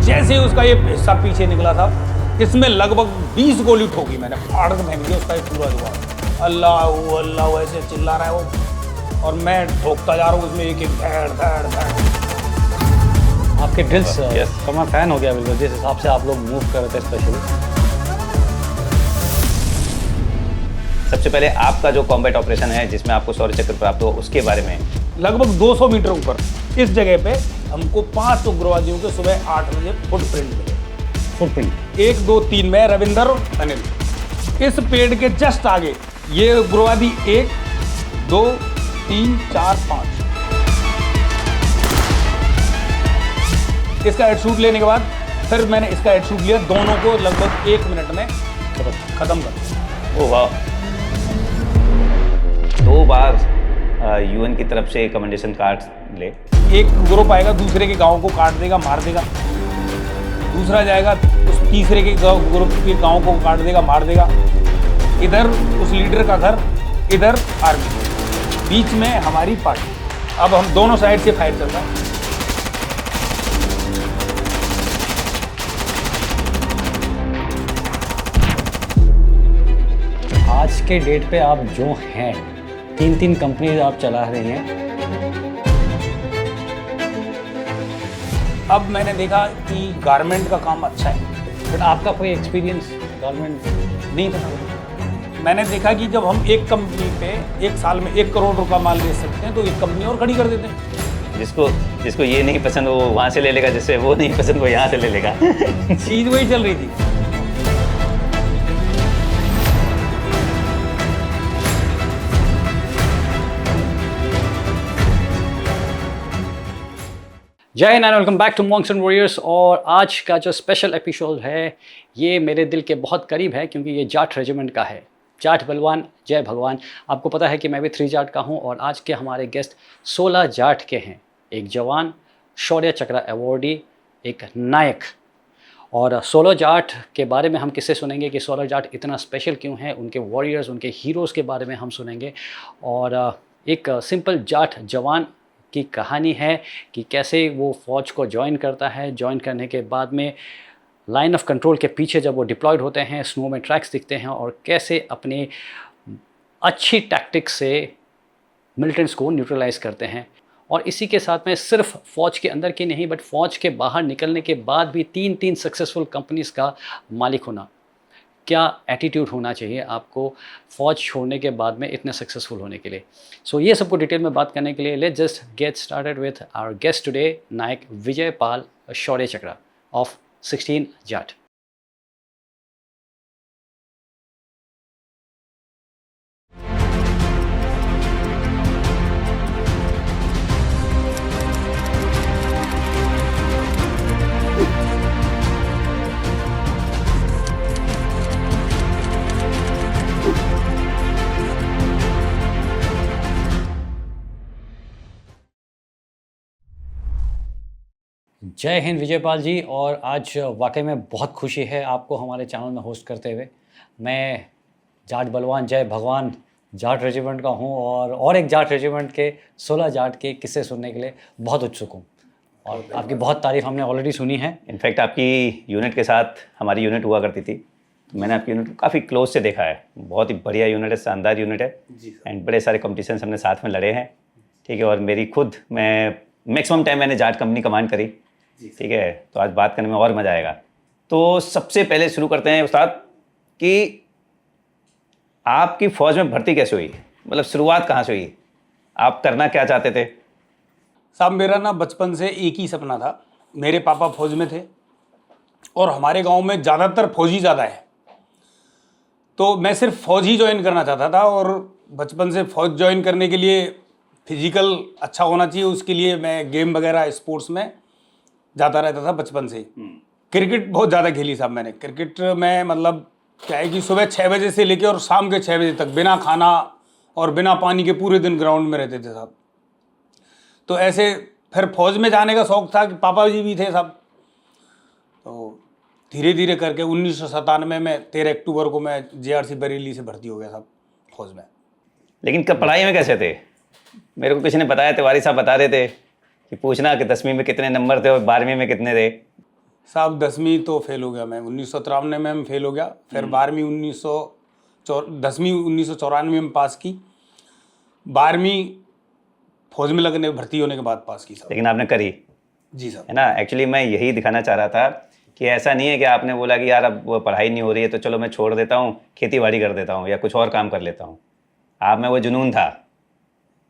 जैसे ही उसका ये हिस्सा पीछे निकला था, इसमें लगभग 20 गोली ठोकी मैंने, फाड़ के फेंक दिया उसका ये पूरा जुबान। अल्लाह अल्लाह ऐसे चिल्ला रहा है वो, और मैं ठोकता जा रहा हूँ उसमें एक एक धैड़ धैड़ धैड़। आपके ड्रिल्स का मैं फ़ैन हो गया बिल्कुल, जिस हिसाब से आप लोग मूव कर रहे थे स्पेशली। सबसे पहले आपका जो कॉम्बैट ऑपरेशन है जिसमें आपको शौर्य चक्र प्राप्त हो, उसके बारे में। लगभग 200 मीटर ऊपर इस जगह पे हमको 5 उग्रवादियों के सुबह 8 बजे फुटप्रिंट मिले। फुटप्रिंट 1 2 3 में रविंदर और अनिल। इस पेड़ के जस्ट आगे ये उग्रवादी 1 2 3 4 5। इसका हेडशूट लेने के बाद फिर मैंने इसका हेडशूट लिया, दोनों को लगभग 1 मिनट में खत्म कर दिया। ओह वाह। 2 बार यूएन की तरफ से कमेंडेशन कार्ड ले। एक ग्रुप आएगा दूसरे के गांव को काट देगा, मार देगा। दूसरा जाएगा उस तीसरे के ग्रुप के गांव को काट देगा, मार देगा। इधर उस लीडर का घर, इधर आर्मी, बीच में हमारी पार्टी। अब हम दोनों साइड से फाइट चल रहा है। आज के डेट पे आप जो हैं, 3 कंपनीज आप चला रहे हैं। अब मैंने देखा कि गारमेंट का काम अच्छा है, बट आपका कोई एक्सपीरियंस गवर्नमेंट नहीं था। मैंने देखा कि जब हम एक कंपनी पे 1 साल में 1 करोड़ रुपया माल बेच सकते हैं तो एक कंपनी और खड़ी कर देते हैं। जिसको ये नहीं पसंद वो वहाँ से ले लेगा, जिससे वो नहीं पसंद वो यहाँ से ले लेगा। चीज़ वही चल रही थी। जय Hind and welcome back to monks and warriors. और आज का जो स्पेशल एपिसोड है ये मेरे दिल के बहुत करीब है, क्योंकि ये जाट रेजिमेंट का है। जाट बलवान जय भगवान। आपको पता है कि मैं भी 3 जाट का हूँ और आज के हमारे गेस्ट 16 जाट के हैं। एक जवान, शौर्य चक्र अवॉर्डी, एक नायक। और 16 जाट के बारे में हम किससे सुनेंगे कि 16 जाट इतना स्पेशल क्यों है, उनके वॉरियर्स, उनके हीरोज़ के बारे में हम सुनेंगे। और एक सिंपल जाट जवान की कहानी है कि कैसे वो फ़ौज को ज्वाइन करता है। ज्वाइन करने के बाद में लाइन ऑफ कंट्रोल के पीछे जब वो डिप्लॉयड होते हैं, स्नो में ट्रैक्स दिखते हैं, और कैसे अपने अच्छी टैक्टिक्स से मिलिटेंट्स को न्यूट्रलाइज करते हैं। और इसी के साथ में सिर्फ फ़ौज के अंदर की नहीं, बट फ़ौज के बाहर निकलने के बाद भी 3 सक्सेसफुल कंपनीज़ का मालिक होना। क्या एटीट्यूड होना चाहिए आपको फ़ौज छोड़ने के बाद में इतने सक्सेसफुल होने के लिए। सो ये सबको डिटेल में बात करने के लिए let's just get started with our guest today, Naik Vijay Pal Shaurya Chakra of 16 Jat. जय हिंद विजयपाल जी। और आज वाकई में बहुत खुशी है आपको हमारे चैनल में होस्ट करते हुए। मैं जाट बलवान जय भगवान जाट रेजिमेंट का हूं और एक जाट रेजिमेंट के 16 जाट के किस्से सुनने के लिए बहुत उत्सुक हूं। और आपकी बहुत तारीफ हमने ऑलरेडी सुनी है। इनफैक्ट आपकी यूनिट के साथ हमारी यूनिट हुआ करती थी, तो मैंने आपकी यूनिट को काफ़ी क्लोज से देखा है। बहुत ही बढ़िया यूनिट है, शानदार यूनिट है। एंड बड़े सारे कॉम्पिटिशन हमने साथ में लड़े हैं, ठीक है। और मेरी खुद मैं मैक्सिमम टाइम मैंने जाट कंपनी कमांड करी, ठीक है। तो आज बात करने में और मज़ा आएगा। तो सबसे पहले शुरू करते हैं उस्ताद कि आपकी फ़ौज में भर्ती कैसे हुई, मतलब शुरुआत कहाँ से हुई, आप करना क्या चाहते थे? साहब मेरा ना बचपन से एक ही सपना था। मेरे पापा फौज में थे और हमारे गांव में ज़्यादातर फौजी ज़्यादा है, तो मैं सिर्फ फौज ही ज्वाइन करना चाहता था। और बचपन से फौज ज्वाइन करने के लिए फिजिकल अच्छा होना चाहिए, उसके लिए मैं गेम वगैरह स्पोर्ट्स में जाता रहता था बचपन से ही। क्रिकेट बहुत ज़्यादा खेली साहब मैंने। क्रिकेट में मतलब क्या है कि सुबह 6 बजे से लेकर और शाम के 6 बजे तक बिना खाना और बिना पानी के पूरे दिन ग्राउंड में रहते थे साहब। तो ऐसे फिर फौज में जाने का शौक़ था कि पापा जी भी थे साहब। तो धीरे धीरे करके 1997 में 13 अक्टूबर को मैं JRC बरेली से भर्ती हो गया साहब फौज में। लेकिन कब पढ़ाई में कैसे थे? मेरे को किसी ने बताया, तिवारी साहब बता रहे थे कि पूछना कि 10वीं में कितने नंबर थे और 12वीं में कितने थे। साहब 10वीं तो फेल हो गया मैं 1993 में हम फेल हो गया, फिर 12वीं 10वीं 1994 में पास की, 12वीं फौज में लगने भर्ती होने के बाद पास की साहब। लेकिन आपने करी, जी साहब। है ना। एक्चुअली मैं यही दिखाना चाह रहा था कि ऐसा नहीं है कि आपने बोला कि यार अब वो पढ़ाई नहीं हो रही है तो चलो मैं छोड़ देता हूँ, खेती बाड़ी कर देता हूँ या कुछ और काम कर लेता हूँ। आप में वो जुनून था,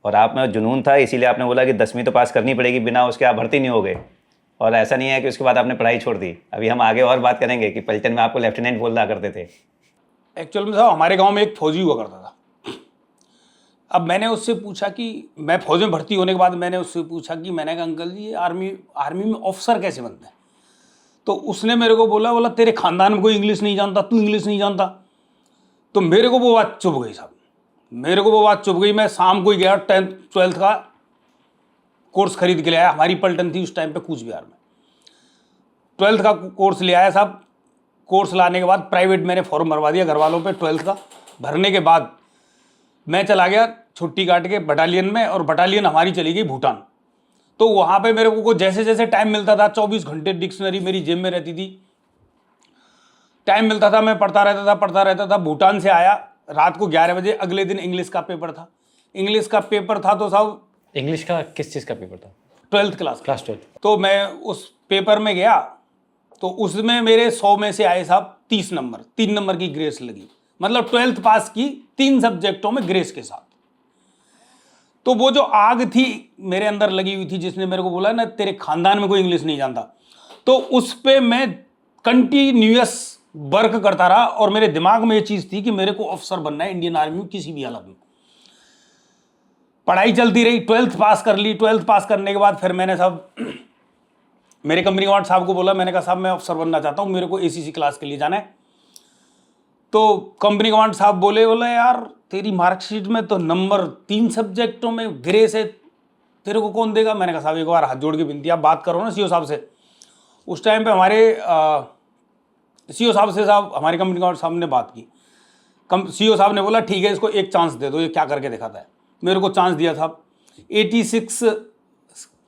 और आप में वो जुनून था इसीलिए आपने बोला कि 10वीं तो पास करनी पड़ेगी, बिना उसके आप भर्ती नहीं हो गए। और ऐसा नहीं है कि उसके बाद आपने पढ़ाई छोड़ दी। अभी हम आगे और बात करेंगे कि पलटन में आपको लेफ्टिनेंट बोल रहा करते थे। एक्चुअल में साहब हमारे गांव में एक फौजी हुआ करता था। अब मैंने उससे पूछा कि मैं फौज में भर्ती होने के बाद मैंने उससे पूछा कि मैंने कहा अंकल जी आर्मी में ऑफिसर कैसे बनते हैं? तो उसने मेरे को बोला तेरे खानदान में कोई इंग्लिश नहीं जानता, तू इंग्लिश नहीं जानता। तो मेरे को वो बात चुभ गई साहब, मेरे को वो बात चुभ गई। मैं शाम को ही गया 10th 12th का कोर्स खरीद के ले आया। हमारी पलटन थी उस टाइम पे कूच बिहार में। 12th का कोर्स ले आया साहब। कोर्स लाने के बाद प्राइवेट मैंने फॉर्म भरवा दिया घर वालों पे 12th का। भरने के बाद मैं चला गया छुट्टी काट के बटालियन में, और बटालियन हमारी चली गई भूटान। तो वहाँ पे मेरे को जैसे जैसे टाइम मिलता था, 24 घंटे डिक्शनरी मेरी जेब में रहती थी, टाइम मिलता था मैं पढ़ता रहता था। भूटान से आया रात को 11 बजे, अगले दिन इंग्लिश का पेपर था। इंग्लिश का पेपर था तो साहब, इंग्लिश का किस चीज़ का पेपर था? 12th क्लास का। क्लास 12। तो मैं उस पेपर में गया तो उसमें मेरे 100 में से आए साहब 30 नंबर, 3 नंबर की ग्रेस लगी। मतलब 12th पास की 3 सब्जेक्टों में ग्रेस के साथ। तो वो जो आग थी मेरे अंदर लगी हुई थी, जिसने मेरे को बोला ना तेरे खानदान में कोई इंग्लिश नहीं जानता, तो उस पे मैं कंटिन्यूअस वर्क करता रहा। और मेरे दिमाग में ये चीज़ थी कि मेरे को अफसर बनना है इंडियन आर्मी में किसी भी हालत में। पढ़ाई चलती रही, 12th पास कर ली। 12th पास करने के बाद फिर मैंने साहब मेरे कंपनी कमांड साहब को बोला, मैंने कहा साहब मैं अफसर बनना चाहता हूँ, मेरे को ACC क्लास के लिए जाना है। तो कंपनी कमांड साहब बोले यार तेरी मार्कशीट में तो नंबर 3 सब्जेक्टों में ग्रेस है, तेरे को कौन देगा? मैंने कहा साहब एक बार हाथ जोड़ के विनती, आप बात करो ना CO साहब से। उस टाइम पे हमारे CO साहब से हमारे कंपनी कमांड साहब ने बात की। CO साहब ने बोला ठीक है इसको एक चांस दे दो, ये क्या करके दिखाता है। मेरे को चांस दिया साहब। 86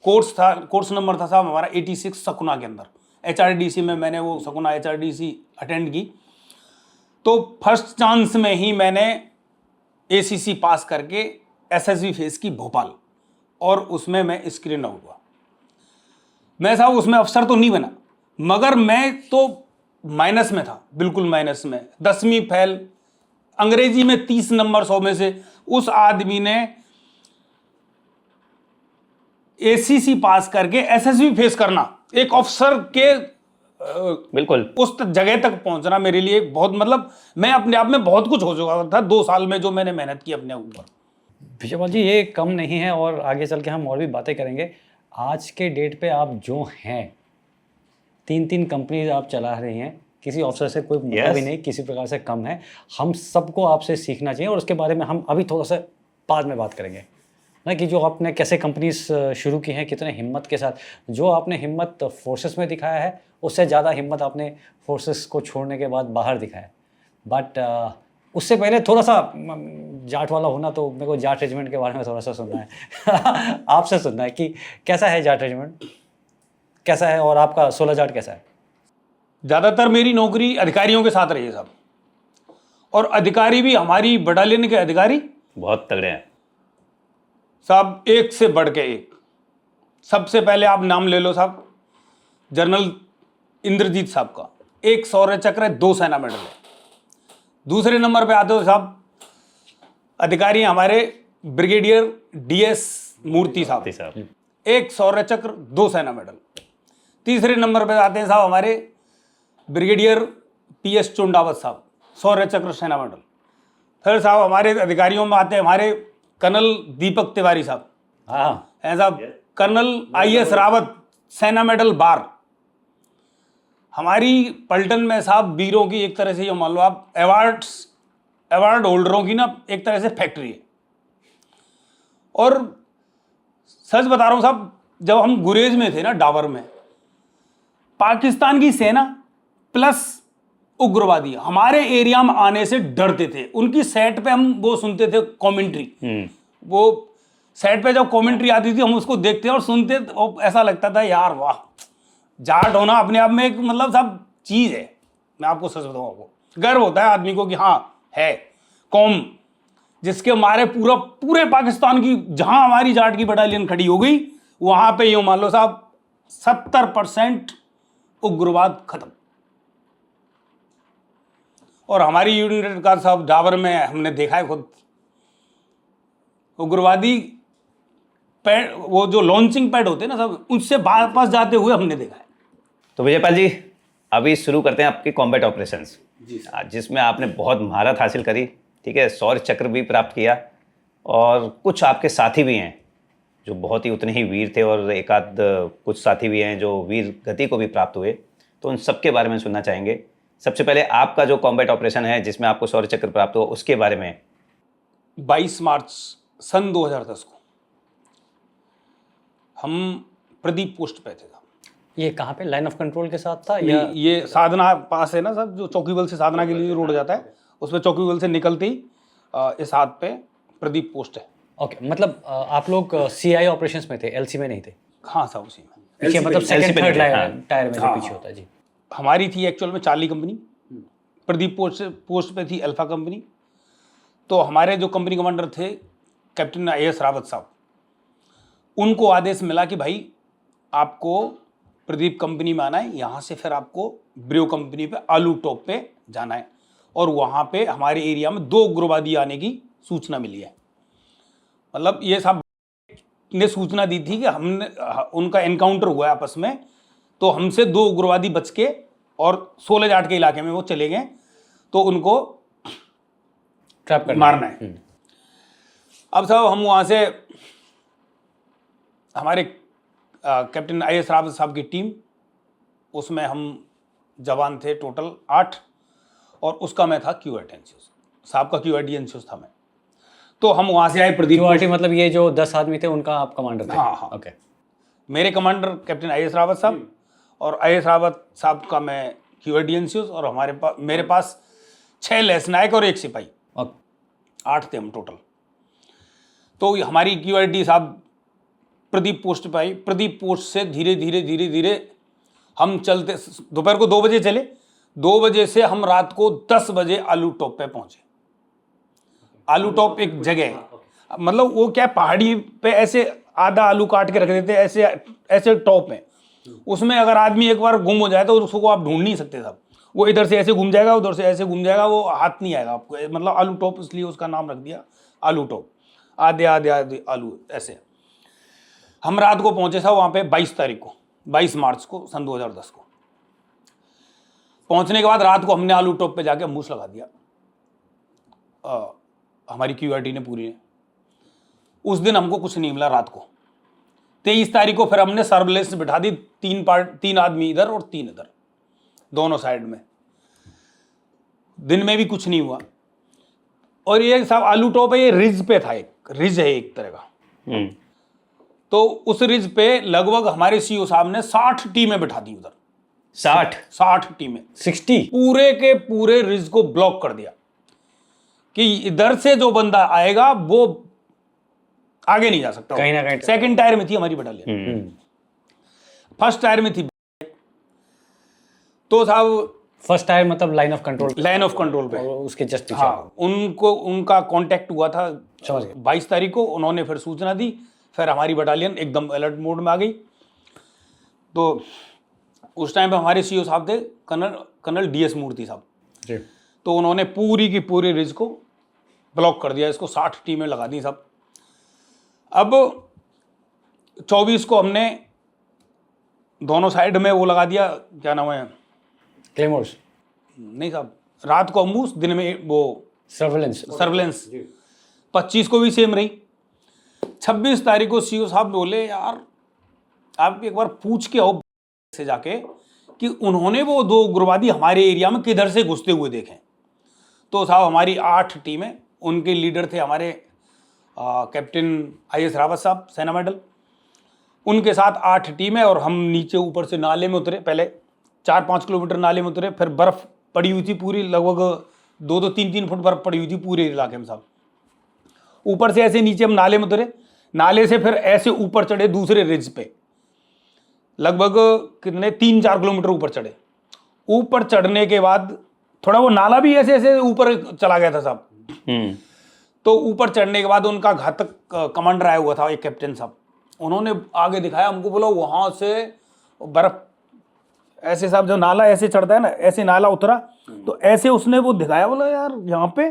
कोर्स नंबर था साहब हमारा 86 सकुना के अंदर। HRDC में मैंने वो सकुना HRDC अटेंड की। तो फर्स्ट चांस में ही मैंने ACC पास करके SSB फेस की भोपाल, और उसमें मैं स्क्रीन आउट हुआ। मैं साहब उसमें अफसर तो नहीं बना, मगर मैं तो माइनस में था, बिल्कुल माइनस में। 10वीं फेल, अंग्रेजी में 30 नंबर 100 में से। उस आदमी ने ACC पास करके SSB फेस करना, एक अफसर के बिल्कुल उस जगह तक पहुंचना मेरे लिए बहुत, मतलब मैं अपने आप में बहुत कुछ हो चुका था 2 साल में जो मैंने मेहनत की अपने ऊपर। विजयपाल जी ये कम नहीं है, और आगे चल के हम और भी बातें करेंगे। आज के डेट पे आप जो हैं, 3 कंपनीज आप चला रही हैं, किसी ऑफिसर से कोई मतलब भी नहीं, किसी प्रकार से कम है। हम सबको आपसे सीखना चाहिए, और उसके बारे में हम अभी थोड़ा सा बाद में बात करेंगे ना, कि जो आपने कैसे कंपनीज शुरू की हैं, कितने हिम्मत के साथ। जो आपने हिम्मत फोर्सेस में दिखाया है, उससे ज़्यादा हिम्मत आपने फोर्सेस को छोड़ने के बाद बाहर दिखाया। बट उससे पहले थोड़ा सा जाट वाला होना, तो मेरे को जाट रेजिमेंट के बारे में थोड़ा सा सुनना है आपसे सुनना है कि कैसा है जाट रेजिमेंट, कैसा है, और आपका 16 जाट कैसा है? ज़्यादातर मेरी नौकरी अधिकारियों के साथ रही है साहब, और अधिकारी भी हमारी बटालियन के अधिकारी बहुत तगड़े हैं साहब, एक से बढ़ के एक। सबसे पहले आप नाम ले लो साहब, जनरल इंद्रजीत साहब का 1 शौर्य चक्र है, 2 सेना मेडल है। दूसरे नंबर पे आते हो साहब अधिकारी हमारे ब्रिगेडियर DS मूर्ति साहब, 1 शौर्य चक्र, 2 सेना मेडल। तीसरे नंबर पे आते हैं साहब हमारे ब्रिगेडियर PS चुंडावत साहब, शौर्य चक्र, सेना मेडल। फिर साहब हमारे अधिकारियों में आते हैं हमारे कर्नल दीपक तिवारी साहब, हाँ हैं साहब, कर्नल IS रावत, सेना मेडल बार। हमारी पलटन में साहब वीरों की एक तरह से, ये मान लो आप अवार्ड होल्डरों की ना एक तरह से फैक्ट्री है। और सच बता रहा हूँ साहब, जब हम गुरेज में थे ना, डाबर में, पाकिस्तान की सेना प्लस उग्रवादी हमारे एरिया में आने से डरते थे। उनकी सेट पे हम वो सुनते थे कमेंट्री, वो सेट पे जब कमेंट्री आती थी हम उसको देखते और सुनते, और ऐसा लगता था यार वाह, जाट होना अपने आप में एक मतलब सब चीज़ है। मैं आपको सच बताऊँ, आपको गर्व होता है आदमी को कि हाँ है कौम जिसके हमारे पूरे पाकिस्तान की, जहां हमारी जाट की बटालियन खड़ी हो गई वहां पे यूं मान लो साहब 70% उग्रवाद खत्म। और हमारी यूनिट का साहब डाबर में हमने देखा है खुद, उग्रवादी पैड, वो जो लॉन्चिंग पैड होते हैं ना सब, उससे वापस जाते हुए हमने देखा है। तो विजयपाल जी, अभी शुरू करते हैं आपके कॉम्बैट ऑपरेशंस, जिसमें आपने बहुत महारत हासिल करी, ठीक है, शौर्य चक्र भी प्राप्त किया, और कुछ आपके साथी भी हैं जो बहुत ही उतने ही वीर थे, और एक आध कुछ साथी भी हैं जो वीर गति को भी प्राप्त हुए। तो उन सब के बारे में सुनना चाहेंगे। सबसे पहले आपका जो कॉम्बैट ऑपरेशन है जिसमें आपको शौर्य चक्र प्राप्त हुआ, उसके बारे में। 22 मार्च सन 2010 को हम प्रदीप पोस्ट पे थे। ये कहाँ पे, लाइन ऑफ कंट्रोल के साथ था या? ये साधना पास है ना सब, जो चौकीबल से साधना के लिए रोड जाता है, उसमें चौकीबल से निकलते ही इस हाथ पे प्रदीप पोस्ट है। ओके, मतलब आप लोग CI ऑपरेशंस में थे, LC में नहीं थे? हाँ साहब, उसी में पीछे, मतलब LC सेकंड पे थर्ड नहीं थे, हाँ। टायर में जो हाँ, पीछे हाँ। होता है जी। हमारी थी एक्चुअल में चार्ली कंपनी, प्रदीप पोस्ट पे थी अल्फा कंपनी। तो हमारे जो कंपनी कमांडर थे कैप्टन IAS रावत साहब, उनको आदेश मिला कि भाई आपको प्रदीप कंपनी में आना है, यहाँ से फिर आपको ब्रियो कंपनी पे आलू टॉप पे जाना है। और वहाँ पे हमारे एरिया में 2 उग्रवादी आने की सूचना मिली है। मतलब ये साहब ने सूचना दी थी कि हमने उनका एनकाउंटर हुआ है आपस में, तो हमसे 2 उग्रवादी बच के और 16 जाट के इलाके में वो चले गए, तो उनको ट्रैप करना मारना है। अब साहब हम वहाँ से, हमारे कैप्टन IAS रावत साहब की टीम, उसमें हम जवान थे टोटल 8, और उसका मैं था QRT एनसीओ साहब का, QRT एनसीओ था मैं। तो हम वहाँ से आए प्रदीप QRT, मतलब ये जो 10 आदमी थे उनका आप कमांडर थे? हाँ, हाँ। ओके। मेरे कमांडर कैप्टन IAS रावत साहब, और IAS रावत साहब का मैं QRT एनसीओ, और मेरे पास 6 लेस नायक और 1 सिपाही, 8 थे हम टोटल। तो हमारी QRT साहब प्रदीप पोस्ट पे आई। प्रदीप पोस्ट से धीरे धीरे हम चलते, दोपहर को 2 बजे चले, 2 बजे से हम रात को 10 बजे आलू टॉप पे पहुंचे। आलू टॉप एक जगह है, मतलब वो क्या, पहाड़ी पे ऐसे आधा आलू काट के रख देते, ऐसे टॉप में, उसमें अगर आदमी एक बार गुम हो जाए तो उसको आप ढूंढ नहीं सकते साहब। वो इधर से ऐसे घूम जाएगा, उधर से ऐसे घूम जाएगा, वो हाथ नहीं आएगा आपको। मतलब आलू टॉप इसलिए उसका नाम रख दिया आलू टॉप, आधे आलू ऐसे। हम रात को पहुंचे साहब वहाँ पे 22 मार्च को सन 2010 को। पहुंचने के बाद रात को हमने आलू टॉप पे जाके अम्बूश लगा दिया, हमारी QRT ने पूरी ने। उस दिन हमको कुछ नहीं मिला रात को। 23 तारीख को फिर हमने सर्विलेंस बिठा दी, 3 आदमी इधर और 3 इधर, दोनों साइड में। दिन में भी कुछ नहीं हुआ। और ये साहब आलू टॉप है, ये रिज पे था, एक रिज है एक तरह का। तो उस रिज पे लगभग हमारे CO साहब ने 60 टीमें बिठा दी उधर। 60 टीमें, 60 पूरे के पूरे रिज को ब्लॉक कर दिया कि इधर से जो बंदा आएगा वो आगे नहीं जा सकता। कहीं ना कहीं सेकंड टायर में थी हमारी बटालियन, फर्स्ट टायर में थी। तो साहब फर्स्ट टायर मतलब लाइन ऑफ कंट्रोल पे, और उसके जस्ट पीछे। हाँ, उनका कांटेक्ट हुआ था समझ गए। 22 तारीख को। उन्होंने फिर सूचना दी, फिर हमारी बटालियन एकदम अलर्ट मोड में आ गई। तो उस टाइम पे हमारे CO साहब थे कर्नल DS मूर्ति साहब जी। तो उन्होंने पूरी की पूरी रिज को ब्लॉक कर दिया, इसको 60 टीमें लगा दी सब। अब 24 को हमने दोनों साइड में वो लगा दिया, क्या नाम है, क्लेमोर्स नहीं साहब, रात को अम्बूस, दिन में वो सर्विलेंस। 25 को भी सेम रही। 26 तारीख को CO साहब बोले, यार आप एक बार पूछ के आओ से जाके कि उन्होंने वो 2 उग्रवादी हमारे एरिया में किधर से घुसते हुए देखें। तो साहब हमारी 8 टीमें, उनके लीडर थे हमारे कैप्टन IAS रावत साहब, सेना मेडल, उनके साथ 8 टीमें। और हम नीचे ऊपर से नाले में उतरे, पहले 4-5 किलोमीटर नाले में उतरे, फिर बर्फ़ पड़ी हुई थी पूरी, लगभग 2-2, 3-3 फुट बर्फ़ पड़ी हुई थी पूरे इलाके में साहब। ऊपर से ऐसे नीचे हम नाले में उतरे, नाले से फिर ऐसे ऊपर चढ़े दूसरे रिज पे। लगभग कितने 3-4 किलोमीटर ऊपर चढ़े। ऊपर चढ़ने के बाद थोड़ा वो नाला भी ऐसे ऐसे ऊपर चला गया था साहब। तो ऊपर चढ़ने के बाद उनका घातक कमांडर आया हुआ था, एक कैप्टन साहब, उन्होंने आगे दिखाया हमको, बोला वहां से बर्फ ऐसे साहब जो नाला ऐसे चढ़ता है ना, ऐसे नाला उतरा तो ऐसे उसने वो दिखाया, बोला यार यहाँ पे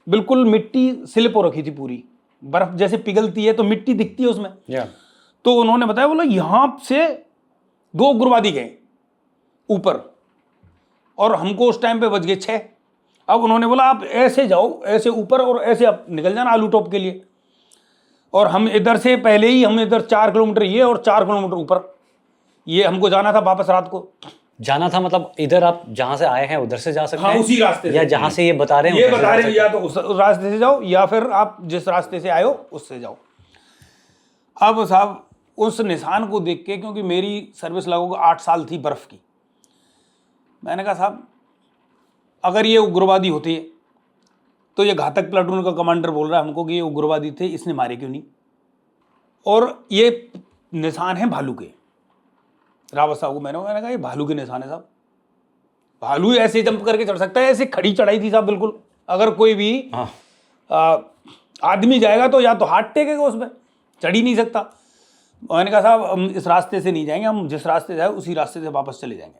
बिल्कुल मिट्टी स्लिप हो रखी थी पूरी, बर्फ जैसे पिघलती है तो मिट्टी दिखती है उसमें। तो उन्होंने बताया, बोला यहाँ से 2 उग्रवादी गए ऊपर और हमको उस टाइम पे बच गए 6। अब उन्होंने बोला आप ऐसे जाओ, ऐसे ऊपर और ऐसे आप निकल जाना आलू टॉप के लिए। और हम इधर से पहले ही हम इधर 4 किलोमीटर ये और 4 किलोमीटर ऊपर ये हमको जाना था वापस रात को। जाना था मतलब इधर आप जहाँ से आए हैं उधर से जा सकते हाँ, हैं उसी रास्ते या जहाँ से ये बता रहे हैं ये उधर से बता जा रहे हैं, सकते या तो उस रास्ते से जाओ या फिर आप जिस रास्ते से आए हो उससे जाओ। अब साहब उस निशान को देख के, क्योंकि मेरी सर्विस लगभग 8 साल थी बर्फ की, मैंने कहा साहब अगर ये उग्रवादी होते तो ये घातक प्लाटून का कमांडर बोल रहा है हमको कि ये उग्रवादी थे, इसने मारे क्यों नहीं। और ये निशान है भालू के। रावत साहब को मैंने कहा ये भालू के निशान है साहब, भालू ऐसे जंप करके चढ़ सकता है, ऐसे खड़ी चढ़ाई थी साहब बिल्कुल। अगर कोई भी आदमी जाएगा तो या तो हाथ टेकेगा उसमें, चढ़ ही नहीं सकता। मैंने कहा साहब हम इस रास्ते से नहीं जाएंगे, हम जिस रास्ते जाए उसी रास्ते से वापस चले जाएंगे।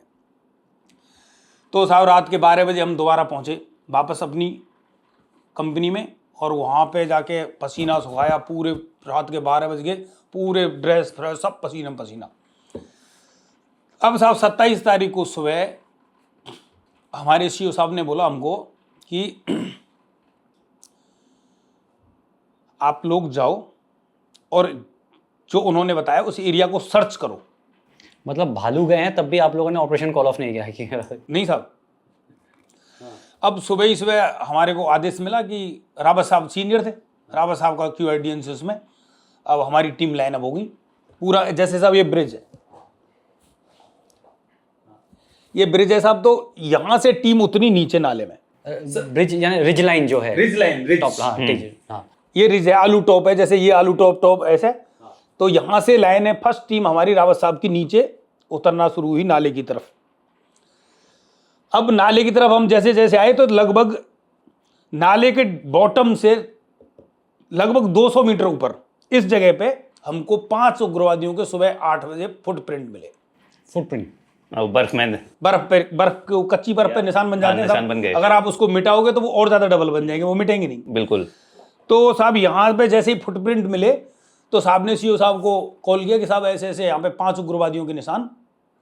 तो साहब रात के 12 बजे हम दोबारा पहुँचे वापस अपनी कंपनी में, और वहाँ पे जाके पसीना सुखाया पूरे, रात के 12 बज गए, पूरे ड्रेस फ्रेस सब पसीना पसीना। अब साहब 27 तारीख को सुबह हमारे सीओ साहब ने बोला हमको कि आप लोग जाओ और जो उन्होंने बताया उस एरिया को सर्च करो। मतलब भालू गए हैं तब भी आप लोगों ने ऑपरेशन कॉल ऑफ नहीं किया है कि नहीं साहब। अब सुबह ही सुबह हमारे को आदेश मिला कि रावत साहब सीनियर थे, रावत साहब का QIDNC उसमें, अब हमारी टीम लाइन अप हो गई पूरा। जैसे साहब ये ब्रिज है, ये ब्रिज है साहब, तो यहाँ से टीम उतनी नीचे नाले में, ब्रिज यानी रिज लाइन जो है, रिज लाइन, रिज टॉप, हाँ ठीक है, हाँ ये रिज है, आलू टॉप है, जैसे ये आलू टॉप ऐसे। तो यहाँ से लाइन है, फर्स्ट टीम हमारी रावत साहब की नीचे उतरना शुरू हुई नाले की तरफ। अब नाले की तरफ हम जैसे जैसे आए तो लगभग नाले के बॉटम से लगभग 200 मीटर ऊपर इस जगह पे हमको 5 उग्रवादियों के सुबह 8 बजे फुटप्रिंट मिले। फुटप्रिंट बर्फ पे, बर्फ के कच्ची बर्फ पे निशान बन जाते हैं, निशान बन गए। अगर आप उसको मिटाओगे तो वो और ज्यादा डबल बन जाएंगे, वो मिटेंगे नहीं बिल्कुल। तो साहब यहाँ पे जैसे ही फुटप्रिंट मिले तो साहब ने सीओ साहब को कॉल किया कि साहब ऐसे ऐसे यहाँ पे 5 उग्रवादियों के निशान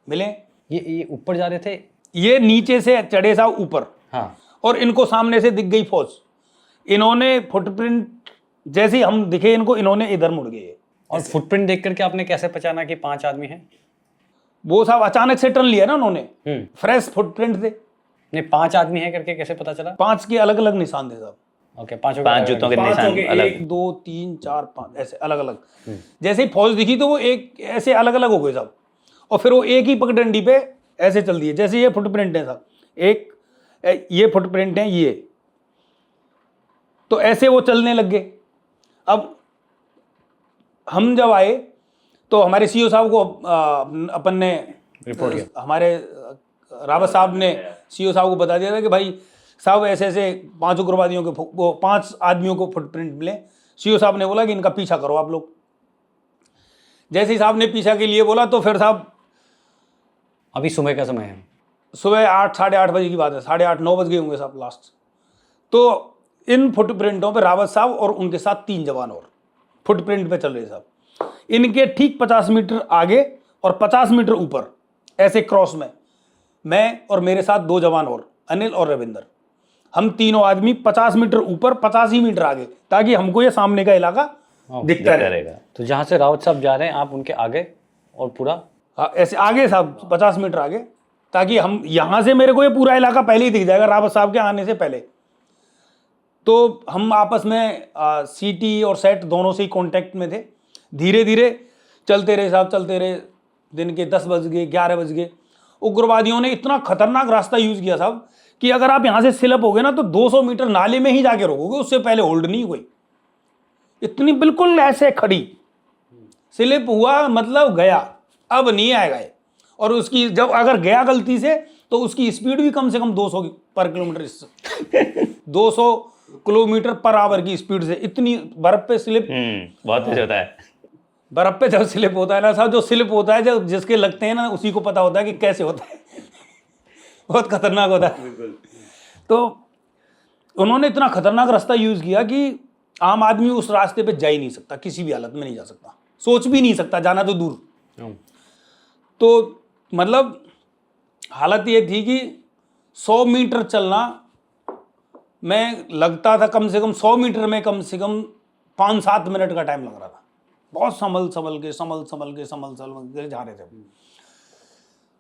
मिले। ये ऊपर जा रहे थे, ये नीचे से चढ़े साहब ऊपर, हाँ, और इनको सामने से दिख गई फौज। इन्होंने फुटप्रिंट जैसे ही हम दिखे इनको, इन्होंने इधर मुड़ गए। और फुटप्रिंट देख करके आपने कैसे पहचाना कि 5 आदमी हैं? वो साहब अचानक से टर्न लिया ना उन्होंने, फ्रेश फुटप्रिंट थे। नहीं 5 आदमी हैं करके कैसे पता चला? 5 के अलग अलग निशान थे साहब। ओके, 5 जूतों के निशान अलग, 1 2 3 4 5 ऐसे अलग अलग। जैसे ही फौज दिखी तो वो एक ऐसे अलग अलग हो गए साहब, और फिर वो एक ही पगडंडी पे ऐसे चल दिए। जैसे ये फुटप्रिंट है साहब, एक ये फुटप्रिंट है ये, तो ऐसे वो चलने लग गए। अब हम जब आए तो हमारे सीओ साहब को अपन ने रिपोर्ट किया, हमारे रावत साहब ने सीओ साहब को बता दिया था कि भाई साहब ऐसे ऐसे 5 उग्रवादियों के वो 5 आदमियों को फुटप्रिंट मिले। सीओ साहब ने बोला कि इनका पीछा करो आप लोग। जैसे ही साहब ने पीछा के लिए बोला तो फिर साहब, अभी सुबह का समय है, सुबह 8 साढ़े 8 बजे की बात है, 8:30 9 बज गए होंगे साहब लास्ट। तो इन फुटप्रिंटों पे रावत साहब और उनके साथ 3 जवान और फुटप्रिंट पे चल रहे साहब। इनके ठीक 50 मीटर आगे और 50 मीटर ऊपर ऐसे क्रॉस में मैं और मेरे साथ 2 जवान और, अनिल और रविंदर, हम तीनों आदमी 50 मीटर ऊपर 50 ही मीटर आगे, ताकि हमको ये सामने का इलाका दिखता रहेगा। तो जहाँ से रावत साहब जा रहे हैं आप उनके आगे और पूरा ऐसे आगे साहब 50 मीटर आगे, ताकि हम यहाँ से मेरे को ये पूरा इलाका पहले ही दिख जाएगा रावत साहब के आने से पहले। तो हम आपस में सीटी और सेट दोनों से ही कांटेक्ट में थे। धीरे धीरे चलते रहे साहब, चलते रहे। दिन के 10 बज गए, 11 बज गए। उग्रवादियों ने इतना खतरनाक रास्ता यूज किया साहब कि अगर आप यहाँ से स्लिप हो गए ना तो 200 मीटर नाले में ही जाके रोकोगे, उससे पहले होल्ड नहीं कोई। इतनी बिल्कुल ऐसे खड़ी स्लिप हुआ मतलब गया, अब नहीं आएगा ये। और उसकी जब अगर गया गलती से तो उसकी स्पीड भी कम से कम 200 पर किलोमीटर 200 किलोमीटर पर आवर की स्पीड से, इतनी बर्फ पे स्लिप। बहुत तेज होता है। बर्फ पे जब स्लिप होता है ना साहब, जो स्लिप होता है जब जिसके लगते हैं ना उसी को पता होता है कि कैसे होता है। बहुत खतरनाक होता है। तो उन्होंने इतना खतरनाक रास्ता यूज किया कि आम आदमी उस रास्ते पे जा ही नहीं सकता, किसी भी हालत में नहीं जा सकता, सोच भी नहीं सकता, जाना तो दूर। तो मतलब हालत ये थी कि 100 मीटर चलना मैं लगता था कम से कम 100 मीटर में कम से कम 5-7 मिनट का टाइम लग रहा था। बहुत संभल के जा रहे थे।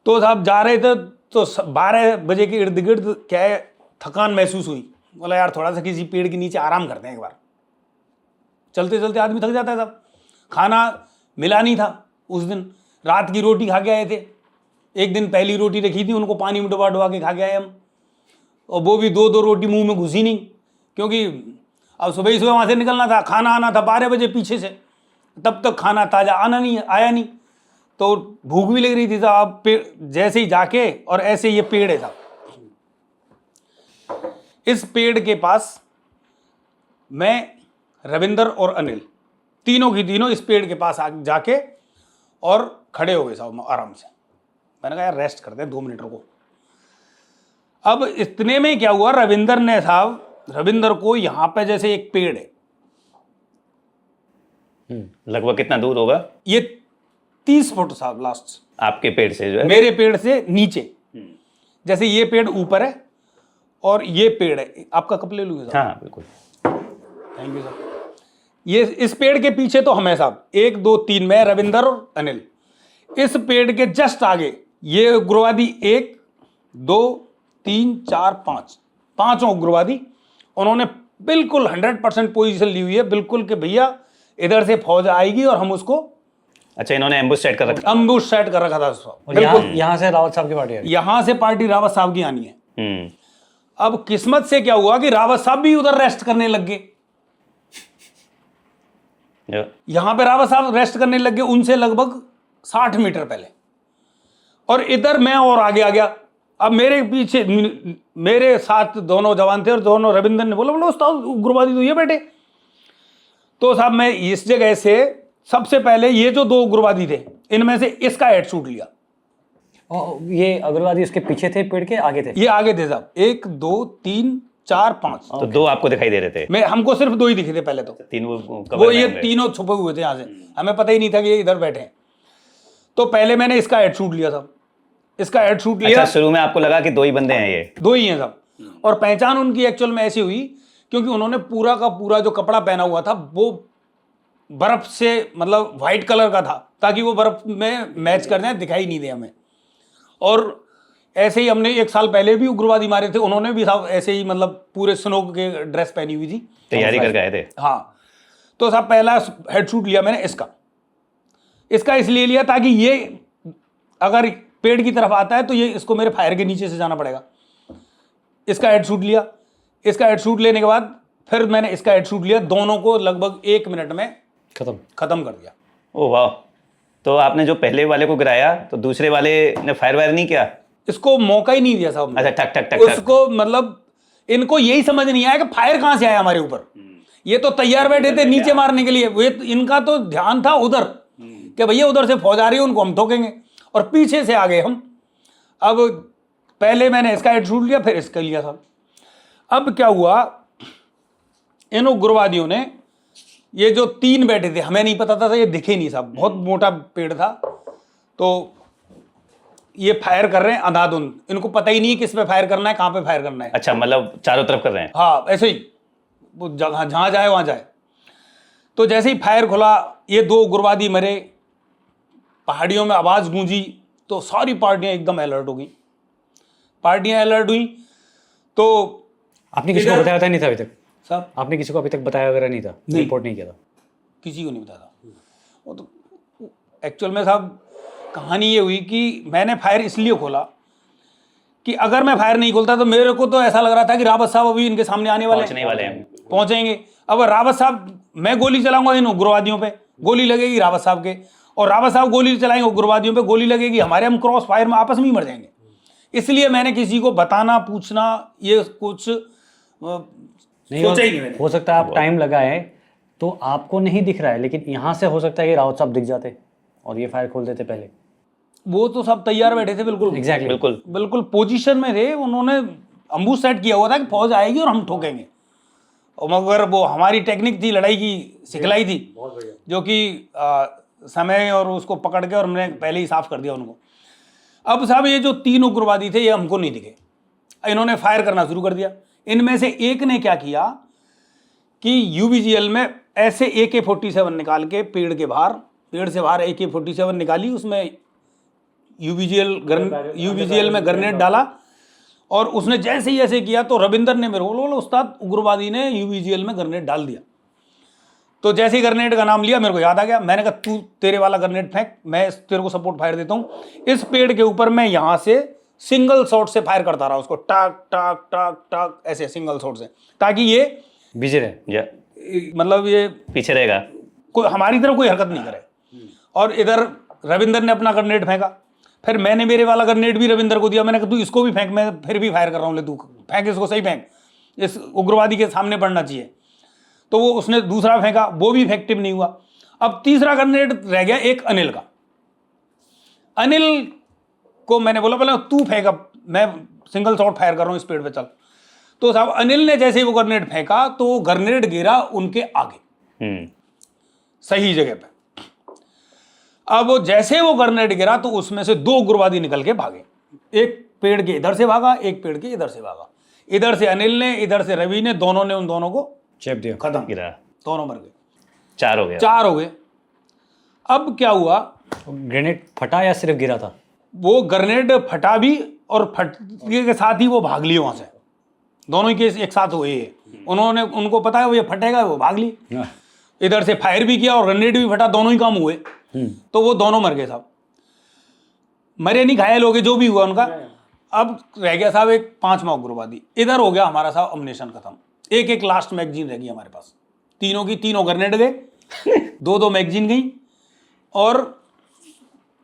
तो साहब जा रहे थे तो 12 बजे के इर्द गिर्द क्या है, थकान महसूस हुई। बोला यार थोड़ा सा किसी पेड़ के नीचे आराम करते हैं एक बार। चलते चलते आदमी थक जाता है साहब। खाना मिला नहीं था उस दिन, रात की रोटी खा के आए थे। एक दिन पहली रोटी रखी थी, उनको पानी में डुबा के खा के आए हम, और वो भी 2-2 रोटी मुंह में घुसी नहीं, क्योंकि अब सुबह ही सुबह वहाँ से निकलना था, खाना आना था 12 बजे पीछे से, तब तक खाना ताज़ा आया नहीं, तो भूख भी लग रही थी साहब। जैसे ही जाके और ऐसे ये पेड़ है साहब, इस पेड़ के पास मैं, रविंदर और अनिल तीनों की तीनों इस पेड़ के पास जाके और खड़े हो गए साहब आराम से। मैंने कहा यार रेस्ट करते हैं 2 मिनट को। अब इतने में क्या हुआ, रविंदर को यहाँ पे जैसे एक पेड़ है, लगभग कितना दूर होगा ये 30 फुट साहब लास्ट, आपके पेड़ से जो है, मेरे पेड़ से नीचे। जैसे ये पेड़ ऊपर है और ये पेड़ है, आपका कप ले लूंगा साहब। हाँ बिल्कुल, थैंक यू साहब। ये इस पेड़ के पीछे तो हमें साहब 1 2 3 मैं, रविंदर और अनिल। इस पेड़ के जस्ट आगे ये उग्रवादी 1 2 3 4 5 पांचों उग्रवादी, उन्होंने बिल्कुल 100% पोजीशन ली हुई है, बिल्कुल कि भैया इधर से फौज आएगी और हम उसको। अच्छा, इन्होंने एम्बुश सेट कर रखा, अम्बुश सेट कर रखा था और यहाँ से रावत साहब की पार्टी आ रही है। यहाँ से पार्टी रावत साहब की आनी है। हम्म, अब किस्मत से क्या हुआ कि रावत साहब भी उधर रेस्ट करने लग गए। जो यहां पे रावत साहब रेस्ट करने लग गए उनसे लगभग 60 मीटर पहले, और इधर मैं और आगे आ गया। अब मेरे पीछे मेरे साथ दोनों जवान थे और दोनों, रविंदर ने बोला उस्ताद उग्रवादी तो ये बैठे। तो साहब मैं इस जगह से सबसे पहले ये जो 2 उग्रवादी थे इनमें से इसका हेड शूट लिया। और ये अग्रवादी इसके पीछे थे, पेड़ के आगे थे? ये आगे थे साहब, 1 2 3 4 5। तो 2 आपको दिखाई दे रहे थे? मैं, हमको सिर्फ 2 ही दिखे थे पहले तो। 3 वो ये तीनों छुपे हुए थे यहाँ से, हमें पता ही नहीं था कि ये इधर बैठे हैं। तो पहले मैंने इसका हेड शूट लिया साहब, इसका हेड शूट लिया। अच्छा, शुरू में आपको लगा कि 2 ही बंदे हैं, ये 2 ही हैं साहब। और पहचान उनकी एक्चुअल में ऐसी हुई क्योंकि उन्होंने पूरा का पूरा जो कपड़ा पहना हुआ था वो बर्फ से मतलब व्हाइट कलर का था, ताकि वो बर्फ में मैच कर जाए, दिखाई नहीं दे हमें। और ऐसे ही हमने 1 साल पहले भी उग्रवादी मारे थे, उन्होंने भी साहब ऐसे ही मतलब पूरे स्नो के ड्रेस पहनी हुई थी, तैयारी करके आए थे। हाँ। तो साहब पहला हेड शूट लिया मैंने इसका इसलिए लिया ताकि ये अगर पेड़ की तरफ आता है तो ये इसको मेरे फायर के नीचे से जाना पड़ेगा। इसका हेड शूट लिया। इसका हेड शूट लेने के बाद फिर मैंने इसका हेड शूट लिया, दोनों को लगभग 1 मिनट में खत्म कर दिया। ओह वाह। तो आपने जो पहले वाले को गिराया तो दूसरे वाले ने फायर वायर नहीं किया? इसको मौका ही नहीं दिया साहब। अच्छा, ठक ठक ठक उसको मतलब इनको यही समझ नहीं आया कि फायर कहां से आया हमारे ऊपर। ये तो तैयार बैठे थे नीचे मारने के लिए, वे इनका तो ध्यान था उधर कि भैया उधर से फौज आ रही है, उनको हम ठोकेंगे, और पीछे से आ गए हम। अब पहले मैंने इसका हेड शूट लिया, फिर इसका लिया साहब। अब क्या हुआ, इन उग्रवादियों ने ये जो 3 बैठे थे, हमें नहीं पता था, ये दिखे नहीं साहब, बहुत मोटा पेड़ था, तो ये फायर कर रहे हैं अंधाधुंध, इनको पता ही नहीं किस पे फायर करना है, कहाँ पे फायर करना है। अच्छा, मतलब चारों तरफ कर रहे हैं? हाँ, ऐसे ही वो जहाँ जाए वहाँ जाए। तो जैसे ही फायर खुला, ये 2 उग्रवादी मरे, पहाड़ियों में आवाज़ गूंजी, तो सारी पार्टियां एकदम अलर्ट हो गई। पार्टियां अलर्ट हुई तो आपने किसी को बताया था नहीं था अभी तक? साहब आपने किसी को अभी तक बताया वगैरह नहीं था? नहीं। रिपोर्ट नहीं किया था? किसी को नहीं बताया था। वो तो एक्चुअल में साहब कहानी ये हुई कि मैंने फायर इसलिए खोला कि अगर मैं फायर नहीं खोलता तो मेरे को तो ऐसा लग रहा था कि रावत साहब अभी इनके सामने आने वाले पहुंचने वाले हैं। पहुंचेंगे। अब रावत साहब, मैं गोली चलाऊंगा इन उग्रवादियों पे, गोली लगेगी रावत साहब के, और रावत साहब गोली चलाएंगे उग्रवादियों पे, गोली लगेगी हमारे, हम क्रॉस फायर में आपस में ही मर जाएंगे। इसलिए मैंने किसी को बताना पूछना ये कुछ नहीं सोचा ही नहीं मैंने। हो सकता है आप टाइम लगाए तो आपको नहीं दिख रहा है, लेकिन यहाँ से हो सकता है कि रावत साहब दिख जाते और ये फायर खोल देते पहले। वो तो सब तैयार बैठे थे, बिल्कुल एग्जैक्टली बिल्कुल बिल्कुल पोजीशन में थे, उन्होंने अम्बूश सेट किया हुआ था कि फौज आएगी और हम ठोकेंगे। और मगर वो हमारी टेक्निक थी, लड़ाई की सिखलाई थी, जो कि समय और उसको पकड़ के और हमने पहले ही साफ कर दिया उनको। अब साहब ये जो 3 उग्रवादी थे ये हमको नहीं दिखे, इन्होंने फायर करना शुरू कर दिया। इनमें से एक ने क्या किया कि यूबीजीएल में ऐसे AK-47 निकाल के पेड़ से बाहर AK-47 निकाली, उसमें यूबीजीएल में ग्रेनेड डाला, और उसने जैसे ही ऐसे किया तो रविंदर ने मेरे को बोला उस्ताद उग्रवादी ने यूबीजीएल में ग्रेनेड डाल दिया। तो जैसे ही ग्रेनेड का नाम लिया मेरे को याद आ गया, मैंने कहा तू तेरे वाला ग्रेनेड फेंक, मैं तेरे को सपोर्ट फायर देता हूँ। इस पेड़ के ऊपर मैं यहाँ से सिंगल शॉट से फायर करता रहा उसको, टाक टाक टाक टाक ऐसे सिंगल शॉट से, ताकि ये बिजी रहे, या मतलब ये पीछे रहेगा, कोई हमारी तरफ कोई हरकत नहीं करे। और इधर रविंदर ने अपना ग्रेनेड फेंका, फिर मैंने मेरे वाला ग्रेनेड भी रविंदर को दिया, मैंने कहा तू इसको भी फेंक, मैं फिर भी फायर कर रहा हूँ, ले तू फेंक इसको, सही फेंक, इस उग्रवादी के सामने पड़ना चाहिए। तो वो उसने दूसरा फेंका, वो भी इफेक्टिव नहीं हुआ। अब तीसरा ग्रेनेड रह गया एक अनिल का। अनिल को मैंने बोला पहले तू फेंक, अब मैं सिंगल शॉट फायर कर रहा हूँ, इस पेड़ पे चल। तो साहब अनिल ने जैसे ही वो ग्रेनेड फेंका तो वो ग्रेनेड गिरा उनके आगे, सही जगह पे। अब वो जैसे वो ग्रेनेड गिरा तो उसमें से 2 उग्रवादी निकल के भागे, एक पेड़ के इधर से भागा, एक पेड़ के इधर से भागा। इधर से अनिल ने, इधर से रवि ने, दोनों ने उन दोनों को चेप दिया, खत्म, गिरा, दोनों मर गए, 4 हो गया, 4 हो गए। अब क्या हुआ, ग्रेनेड फटा या सिर्फ गिरा था? वो ग्रेनेड फटा भी और फटने के साथ ही वो भाग लिए वहां से, दोनों ही केस एक साथ हुए। उन्होंने, उनको पता है वो ये फटेगा, वो भाग ली, इधर से फायर भी किया और ग्रेनेड भी फटा, दोनों ही काम हुए। तो वो दोनों मर गए साहब, मरे नहीं, घायल हो गए, जो भी हुआ उनका। अब रह गया साहब एक 5वां उग्रवादी। इधर हो गया हमारा साहब अम्युनिशन खत्म, एक लास्ट मैगजीन रह गई हमारे पास, तीनों की तीनों ग्रेनेड गए, 2 मैगजीन गई, और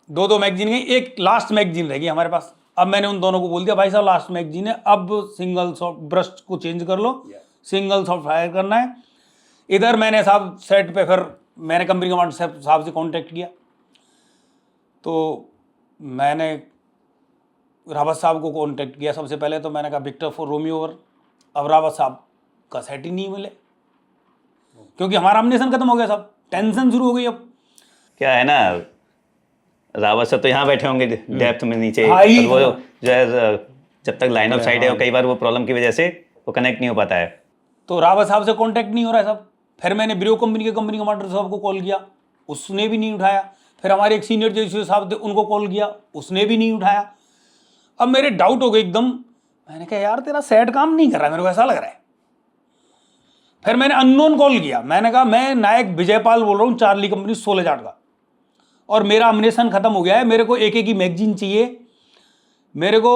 2 मैगजीन गई, एक लास्ट मैगजीन रह गई हमारे पास। अब मैंने उन दोनों को बोल दिया भाई साहब लास्ट मैगजीन है, अब सिंगल शॉट ब्रस्ट को चेंज कर लो, सिंगल शॉट फायर करना है। इधर मैंने साहब सेट पे फिर मैंने कंपनी कमांडर साहब से कांटेक्ट किया, तो मैंने रावत साहब को कांटेक्ट किया सबसे पहले। तो मैंने कहा विक्टर फॉर रोमियो ओवर। अब रावत साहब का सेट ही नहीं मिले, क्योंकि हमारा अम्युनिशन खत्म हो गया साहब, टेंशन शुरू हो गई। अब क्या है ना, रावत साहब तो यहाँ बैठे होंगे डेप्थ में नीचे, हाँ ही, और वो जो है जब तक लाइन ऑफ साइड है, कई बार वो प्रॉब्लम की वजह से वो कनेक्ट नहीं हो पाता है। तो रावत साहब से कांटेक्ट नहीं हो रहा है साहब। फिर मैंने ब्रियो कंपनी के कंपनी कमांडर साहब को कॉल किया, उसने भी नहीं उठाया। फिर हमारे एक सीनियर जो साहब थे उनको कॉल किया, उसने भी नहीं उठाया। अब मेरे डाउट हो गए एकदम, मैंने कहा यार तेरा सेट काम नहीं कर रहा, मेरे को ऐसा लग रहा है। फिर मैंने अननोन कॉल किया, मैंने कहा मैं नायक विजयपाल बोल रहा हूँ, चार्ली कंपनी 16 जाट का, और मेरा अम्युनिशन खत्म हो गया है, मेरे को एक ही मैगजीन चाहिए, मेरे को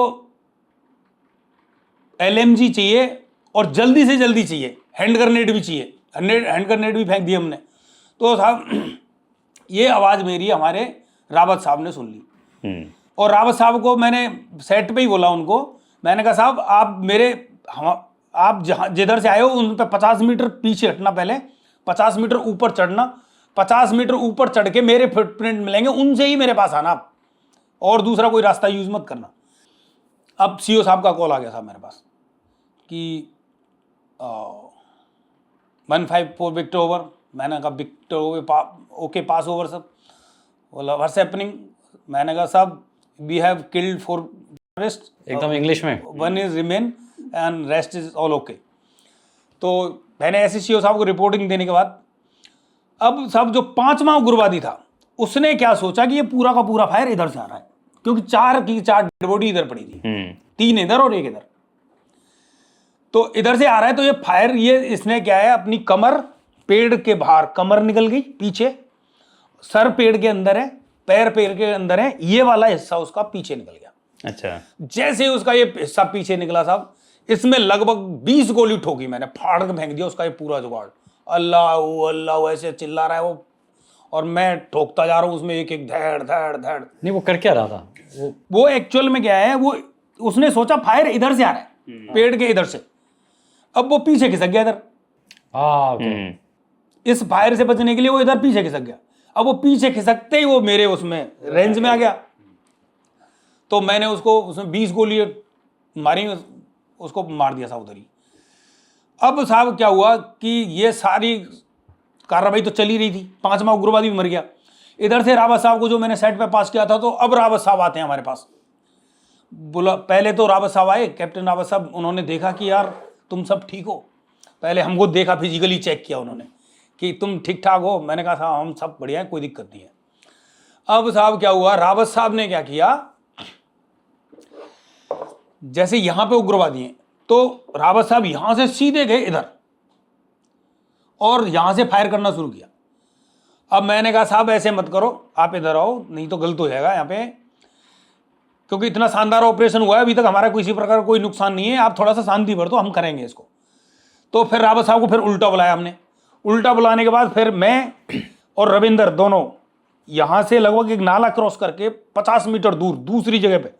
LMG चाहिए, और जल्दी से जल्दी चाहिए, हैंड ग्रेनेड भी चाहिए। हैंड ग्रेनेड भी फेंक दिए हमने। तो साहब ये आवाज़ मेरी हमारे रावत साहब ने सुन ली, और रावत साहब को मैंने सेट पे ही बोला उनको, मैंने कहा साहब आप जहाँ जिधर से आए हो उन पर 50 मीटर पीछे हटना, पहले 50 मीटर ऊपर चढ़ना, 50 मीटर ऊपर चढ़ के मेरे फुटप्रिंट मिलेंगे, उनसे ही मेरे पास आना आप, और दूसरा कोई रास्ता यूज मत करना। अब CO साहब का कॉल आ गया साहब मेरे पास कि 154 विक्टर ओवर। मैंने कहा victor over okay, pass over सब। बोला व्हाट्स हैपनिंग। मैंने कहा साहब वी हैव किल्ड 4 टेररिस्ट, एकदम इंग्लिश में, 1 is remain and rest is all okay. तो मैंने ऐसे CO साहब को रिपोर्टिंग देने के बाद, अब साहब जो 5वां उग्रवादी था उसने क्या सोचा कि ये पूरा का पूरा फायर इधर से आ रहा है, क्योंकि 4 की 4 डेड बॉडी इधर पड़ी थी, 3 इधर और 1 इधर, तो इधर से आ रहा है। तो ये फायर, ये इसने क्या है, अपनी कमर, पेड़ के बाहर कमर निकल गई पीछे, सर पेड़ के अंदर है, पैर पेड़ के अंदर है, ये वाला हिस्सा उसका पीछे निकल गया। अच्छा, जैसे उसका ये हिस्सा पीछे निकला साहब, इसमें लगभग 20 गोली ठोकी मैंने, फाड़ के फेंक दिया उसका ये पूरा जुगाड़। अल्लाह अल्लाह ऐसे चिल्ला रहा है वो, और मैं ठोकता जा रहा हूँ उसमें, एक एक धैड़ धैड़ धैड़। नहीं, वो कर क्या रहा था वो एक्चुअल में क्या है, वो उसने सोचा फायर इधर से आ रहा है, पेड़ के इधर से। अब वो पीछे खिसक गया इधर, इस फायर से बचने के लिए वो इधर पीछे खिसक गया। अब वो पीछे खिसकते ही वो मेरे उसमें रेंज में आ गया, तो मैंने उसको उसमें 20 गोली मारी, उसको मार दिया साहब उधर ही। अब साहब क्या हुआ कि ये सारी कार्रवाई तो चली रही थी, 5वां उग्रवादी भी मर गया। इधर से रावत साहब को जो मैंने सेट पे पास किया था, तो अब रावत साहब आते हैं हमारे पास। बोला, पहले तो रावत साहब आए, कैप्टन रावत साहब, उन्होंने देखा कि यार तुम सब ठीक हो। पहले हमको देखा, फिजिकली चेक किया उन्होंने कि तुम ठीक ठाक हो। मैंने कहा साहब हम सब बढ़िया है, कोई दिक्कत नहीं है। अब साहब क्या हुआ, रावत साहब ने क्या किया, जैसे यहां पे उग्रवादी हैं, तो रावत साहब यहां से सीधे गए इधर और यहां से फायर करना शुरू किया। अब मैंने कहा साहब ऐसे मत करो, आप इधर आओ, नहीं तो गलत हो जाएगा यहाँ पे, क्योंकि इतना शानदार ऑपरेशन हुआ है, अभी तक हमारा किसी प्रकार कोई नुकसान नहीं है, आप थोड़ा सा शांति बरतो, हम करेंगे इसको। तो फिर रावत साहब को फिर उल्टा बुलाया हमने। उल्टा बुलाने के बाद फिर मैं और रविंदर दोनों यहाँ से लगभग एक नाला क्रॉस करके 50 मीटर दूर दूसरी जगह पे,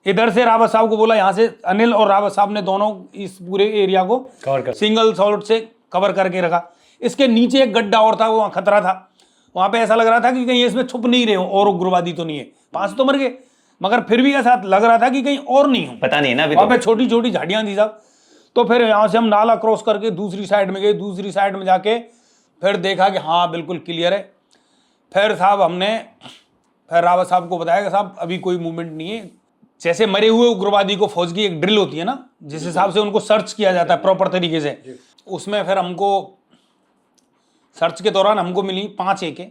इधर से रावत साहब को बोला, यहाँ से अनिल और रावत साहब ने दोनों इस पूरे एरिया को कवर कर सिंगल शॉट से कवर करके रखा। इसके नीचे एक गड्ढा और था, वो वहाँ खतरा था, वहाँ पे ऐसा लग रहा था कि कहीं इसमें छुप नहीं रहे हो और उग्रवादी तो नहीं है। 5 तो मर गए, मगर फिर भी ऐसा लग रहा था कि कहीं और नहीं हो, पता नहीं ना अभी। वहाँ पे छोटी छोटी झाड़ियाँ थी साहब। तो फिर यहाँ से हम नाला क्रॉस करके दूसरी साइड में गए, दूसरी साइड में जाके फिर देखा कि हाँ बिल्कुल क्लियर है। फिर साहब हमने फिर रावत साहब को बताया कि साहब अभी कोई मूवमेंट नहीं है। जैसे मरे हुए उग्रवादी को फौज की एक ड्रिल होती है ना, जिस हिसाब से उनको सर्च किया जाता है प्रॉपर तरीके से, उसमें फिर हमको सर्च के दौरान हमको मिली 5 AK,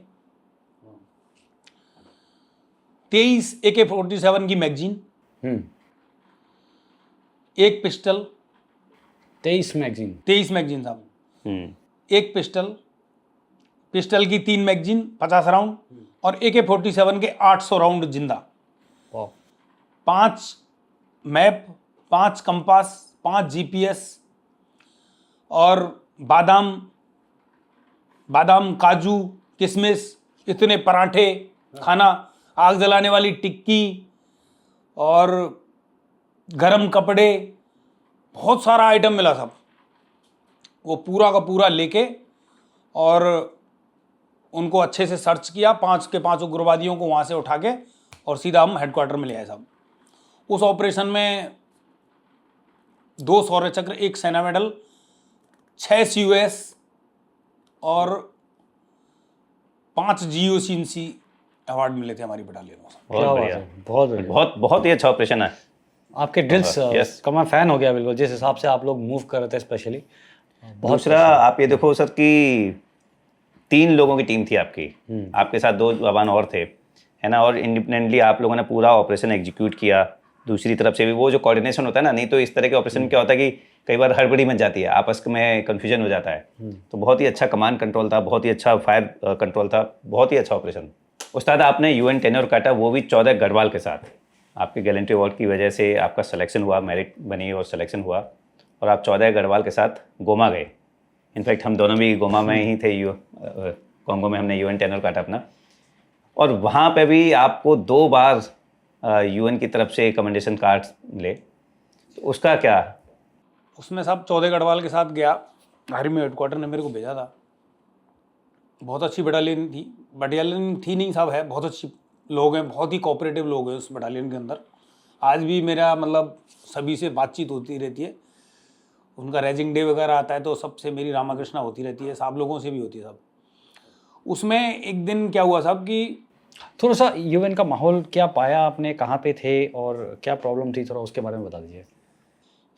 23 AK-47 की मैगजीन, एक पिस्टल, 23 मैगजीन साहब, एक पिस्टल की 3 मैगजीन 50 राउंड और AK-47 के 800 राउंड जिंदा, 5 मैप, 5 कंपास, 5 GPS और बादाम काजू किशमिश, इतने पराठे खाना, आग जलाने वाली टिक्की और गरम कपड़े, बहुत सारा आइटम मिला सब। वो पूरा का पूरा लेके और उनको अच्छे से सर्च किया, 5 के 5 उग्रवादियों को वहाँ से उठा के और सीधा हम हेडक्वार्टर में ले आए साहब। उस ऑपरेशन में 2 शौर्य चक्र, 1 सेना मेडल, 6 COS और 5 GOC अवार्ड मिले थे हमारी बटालियन को। बहुत बढ़िया, बहुत बढ़िया, बहुत ही अच्छा ऑपरेशन है आपके ड्रिल्स Yes. का मैं फैन हो गया बिल्कुल, जिस हिसाब से आप लोग मूव कर रहे थे स्पेशली। दूसरा आप ये देखो सर कि 3 लोगों की टीम थी आपकी, आपके साथ 2 जवान और थे, है ना, और इंडिपेंडेंटली आप लोगों ने पूरा ऑपरेशन एग्जीक्यूट किया। दूसरी तरफ से भी वो जो कोऑर्डिनेशन होता है ना, नहीं तो इस तरह के ऑपरेशन में क्या होता है कि कई बार हड़बड़ी मच जाती है, आपस में कन्फ्यूजन हो जाता है। तो बहुत ही अच्छा कमांड कंट्रोल था, बहुत ही अच्छा फायर कंट्रोल था, बहुत ही अच्छा ऑपरेशन। उस्ताद आपने UN टेन्योर काटा, वो भी 14 गढ़वाल के साथ। आपके गैलेंट्री अवार्ड की वजह से आपका सिलेक्शन हुआ, मेरिट बनी और सिलेक्शन हुआ, और आप 14 गढ़वाल के साथ गोमा गए। इनफैक्ट हम दोनों भी गोमा में ही थे, कॉन्गो में हमने UN टेन्योर काटा अपना, और वहाँ पे भी आपको 2 बार UN की तरफ से कमेंडेशन कार्ड मिले। तो उसका क्या? उसमें साहब 14 गढ़वाल के साथ गया, आर्मी हेडक्वार्टर ने मेरे को भेजा था। बहुत अच्छी बटालियन थी नहीं साहब, है बहुत अच्छी लोग हैं, बहुत ही कोऑपरेटिव लोग हैं उस बटालियन के अंदर। आज भी मेरा मतलब सभी से बातचीत होती रहती है, उनका रेजिंग डे वगैरह आता है तो सबसे मेरी रामाकृष्णा होती रहती है, साहब लोगों से भी होती है साहब। उसमें एक दिन क्या हुआ साहब कि थोड़ा सा UN का माहौल क्या पाया आपने, कहाँ पे थे और क्या प्रॉब्लम थी, थोड़ा उसके बारे में बता दीजिए।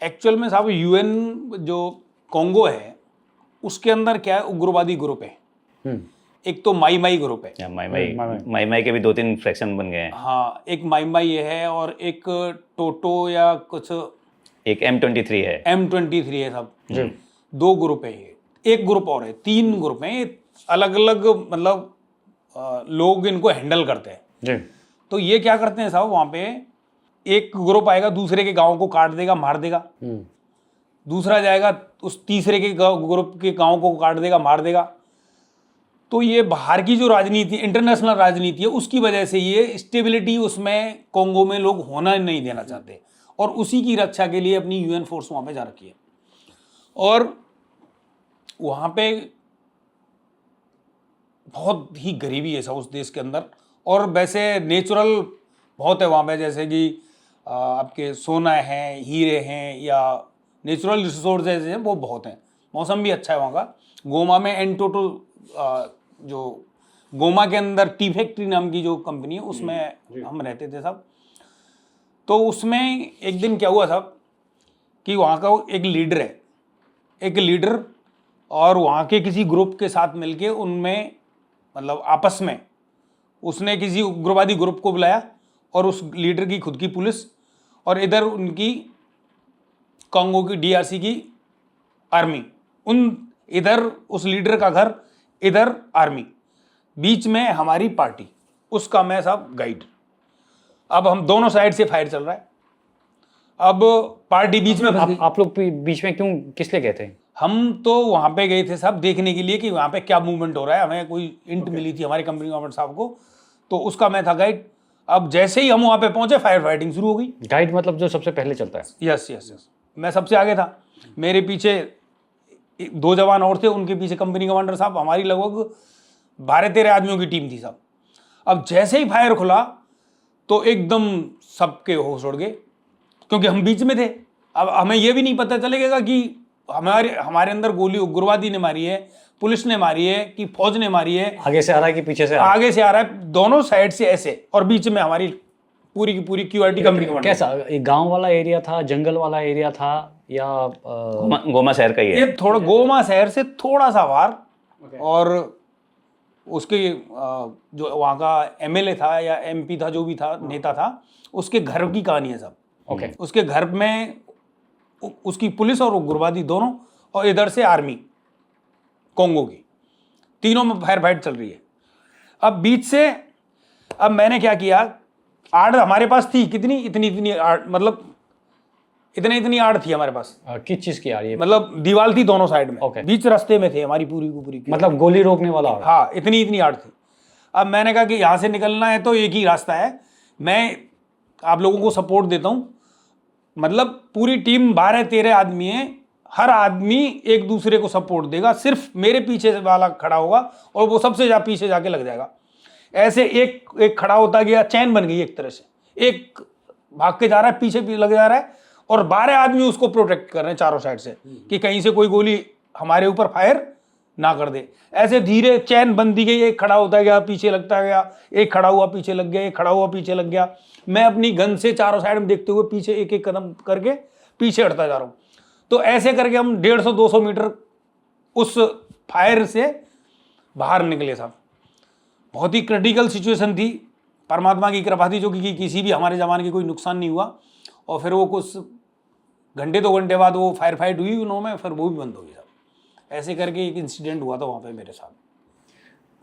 एक्चुअल में साहब UN जो कॉन्गो है उसके अंदर क्या है, उग्रवादी ग्रुप है। एक तो माई ग्रुप है, माई के भी 2-3 फ्रैक्शन बन गए हैं। हाँ, एक माई है और एक टोटो या कुछ, एक M23 है, M23 है साहब। 2 ग्रुप है ये, एक ग्रुप और है, 3 ग्रुप हैं, अलग अलग मतलब लोग इनको हैंडल करते हैं। तो ये क्या करते हैं साहब, वहाँ पे एक ग्रुप आएगा दूसरे के गांव को काट देगा, मार देगा, दूसरा जाएगा उस तीसरे के ग्रुप के गांव को काट देगा, मार देगा, तो ये बाहर की जो राजनीति, इंटरनेशनल राजनीति है, उसकी वजह से ये स्टेबिलिटी उसमें कोंगो में लोग होना नहीं देना चाहते, और उसी की रक्षा के लिए अपनी यूएन फोर्स वहाँ पे जा रखी है। और वहाँ पे बहुत ही गरीबी है उस देश के अंदर, और वैसे नेचुरल बहुत है वहाँ पे, जैसे कि आपके सोना है, हीरे हैं, या नेचुरल रिसोर्सेज हैं वो बहुत हैं। मौसम भी अच्छा है वहाँ का। गोमा में एनटोटो जो गोमा के अंदर टी फैक्ट्री नाम की जो कंपनी है उसमें हम रहते थे सब। तो उसमें एक दिन क्या हुआ साहब कि वहाँ का एक लीडर है, एक लीडर और वहाँ के किसी ग्रुप के साथ मिलके उनमें मतलब आपस में उसने किसी उग्रवादी ग्रुप को बुलाया, और उस लीडर की खुद की पुलिस और इधर उनकी कांगो की डीआरसी की आर्मी, उन इधर उस लीडर का घर, इधर आर्मी, बीच में हमारी पार्टी, उसका मैं साहब गाइड। अब हम दोनों साइड से फायर चल रहा है। अब पार्टी बीच में आप लोग बीच में क्यों, किस लिए गए थे? हम तो वहाँ पे गए थे साहब देखने के लिए कि वहाँ पे क्या मूवमेंट हो रहा है। हमें कोई इंट मिली थी हमारे कंपनी गवर्नमेंट साहब को, तो उसका मैं था गाइड। अब जैसे ही हम वहाँ पे पहुंचे फायर फाइटिंग शुरू हो गई। गाइड मतलब जो सबसे पहले चलता है? यस यस यस, मैं सबसे आगे था, मेरे पीछे 2 जवान और थे, उनके पीछे कंपनी कमांडर साहब, हमारी लगभग 12-13 आदमियों की टीम थी साहब। अब जैसे ही फायर खुला तो एकदम सबके होश उड़ गए, क्योंकि हम बीच में थे। अब हमें यह भी नहीं पता चलेगा कि हमारे अंदर गोली उग्रवादी ने मारी है, पुलिस ने मारी है, कि फौज ने मारी है, आगे से आ रहा है कि पीछे से आगे से आ रहा है, दोनों साइड से ऐसे, और बीच में हमारी पूरी की पूरी क्यूआरटी कंपनी कमांडर। कैसा, एक गांव वाला एरिया था, जंगल वाला एरिया था, या गोमा शहर का ही है? ये थोड़ा गोमा शहर से थोड़ा सा बाहर। और उसके जो वहाँ का एमएलए था या एमपी था, जो भी था, नेता था, उसके घर की कहानी है सब। ओके। उसके घर में उसकी पुलिस और उग्रवादी दोनों, और इधर से आर्मी कोंगो की, तीनों में फायर फाइट चल रही है। अब बीच से, अब मैंने क्या किया, आड़ हमारे पास थी कितनी, इतनी आड़, मतलब इतनी आड़ थी हमारे पास। किस चीज की आ रही है? मतलब दीवार थी दोनों साइड में। Okay. बीच रास्ते में थे हमारी पूरी को पूरी, मतलब गोली रोकने वाला? हाँ, इतनी आड़ थी। अब मैंने कहा कि यहाँ से निकलना है तो एक ही रास्ता है, मैं आप लोगों को सपोर्ट देता हूँ। मतलब पूरी टीम 12-13 आदमी है, हर आदमी एक दूसरे को सपोर्ट देगा, सिर्फ मेरे पीछे वाला खड़ा होगा और वो सबसे पीछे जाके लग जाएगा। ऐसे एक खड़ा होता गया, चैन बन गई एक तरह से, एक भाग के जा रहा है, पीछे लग जा रहा है, और 12 आदमी उसको प्रोटेक्ट कर रहे हैं चारों साइड से कि कहीं से कोई गोली हमारे ऊपर फायर ना कर दे। ऐसे धीरे चैन बनती गई, एक खड़ा होता गया, पीछे लगता गया, एक खड़ा हुआ पीछे लग गया, एक खड़ा हुआ पीछे लग गया। मैं अपनी गन से चारों साइड में देखते हुए पीछे एक एक कदम करके पीछे हटता जा रहा हूँ। तो ऐसे करके हम 150-200 मीटर उस फायर से बाहर निकले साहब। बहुत ही क्रिटिकल सिचुएशन थी, परमात्मा की कृपा थी जो कि किसी भी हमारे जवान की कोई नुकसान नहीं हुआ। और फिर वो कुछ घंटे 2 घंटे बाद वो फायर फाइट हुई उन्होंने, फिर वो भी बंद हो गई साहब। ऐसे करके एक इंसिडेंट हुआ था वहाँ पे मेरे साथ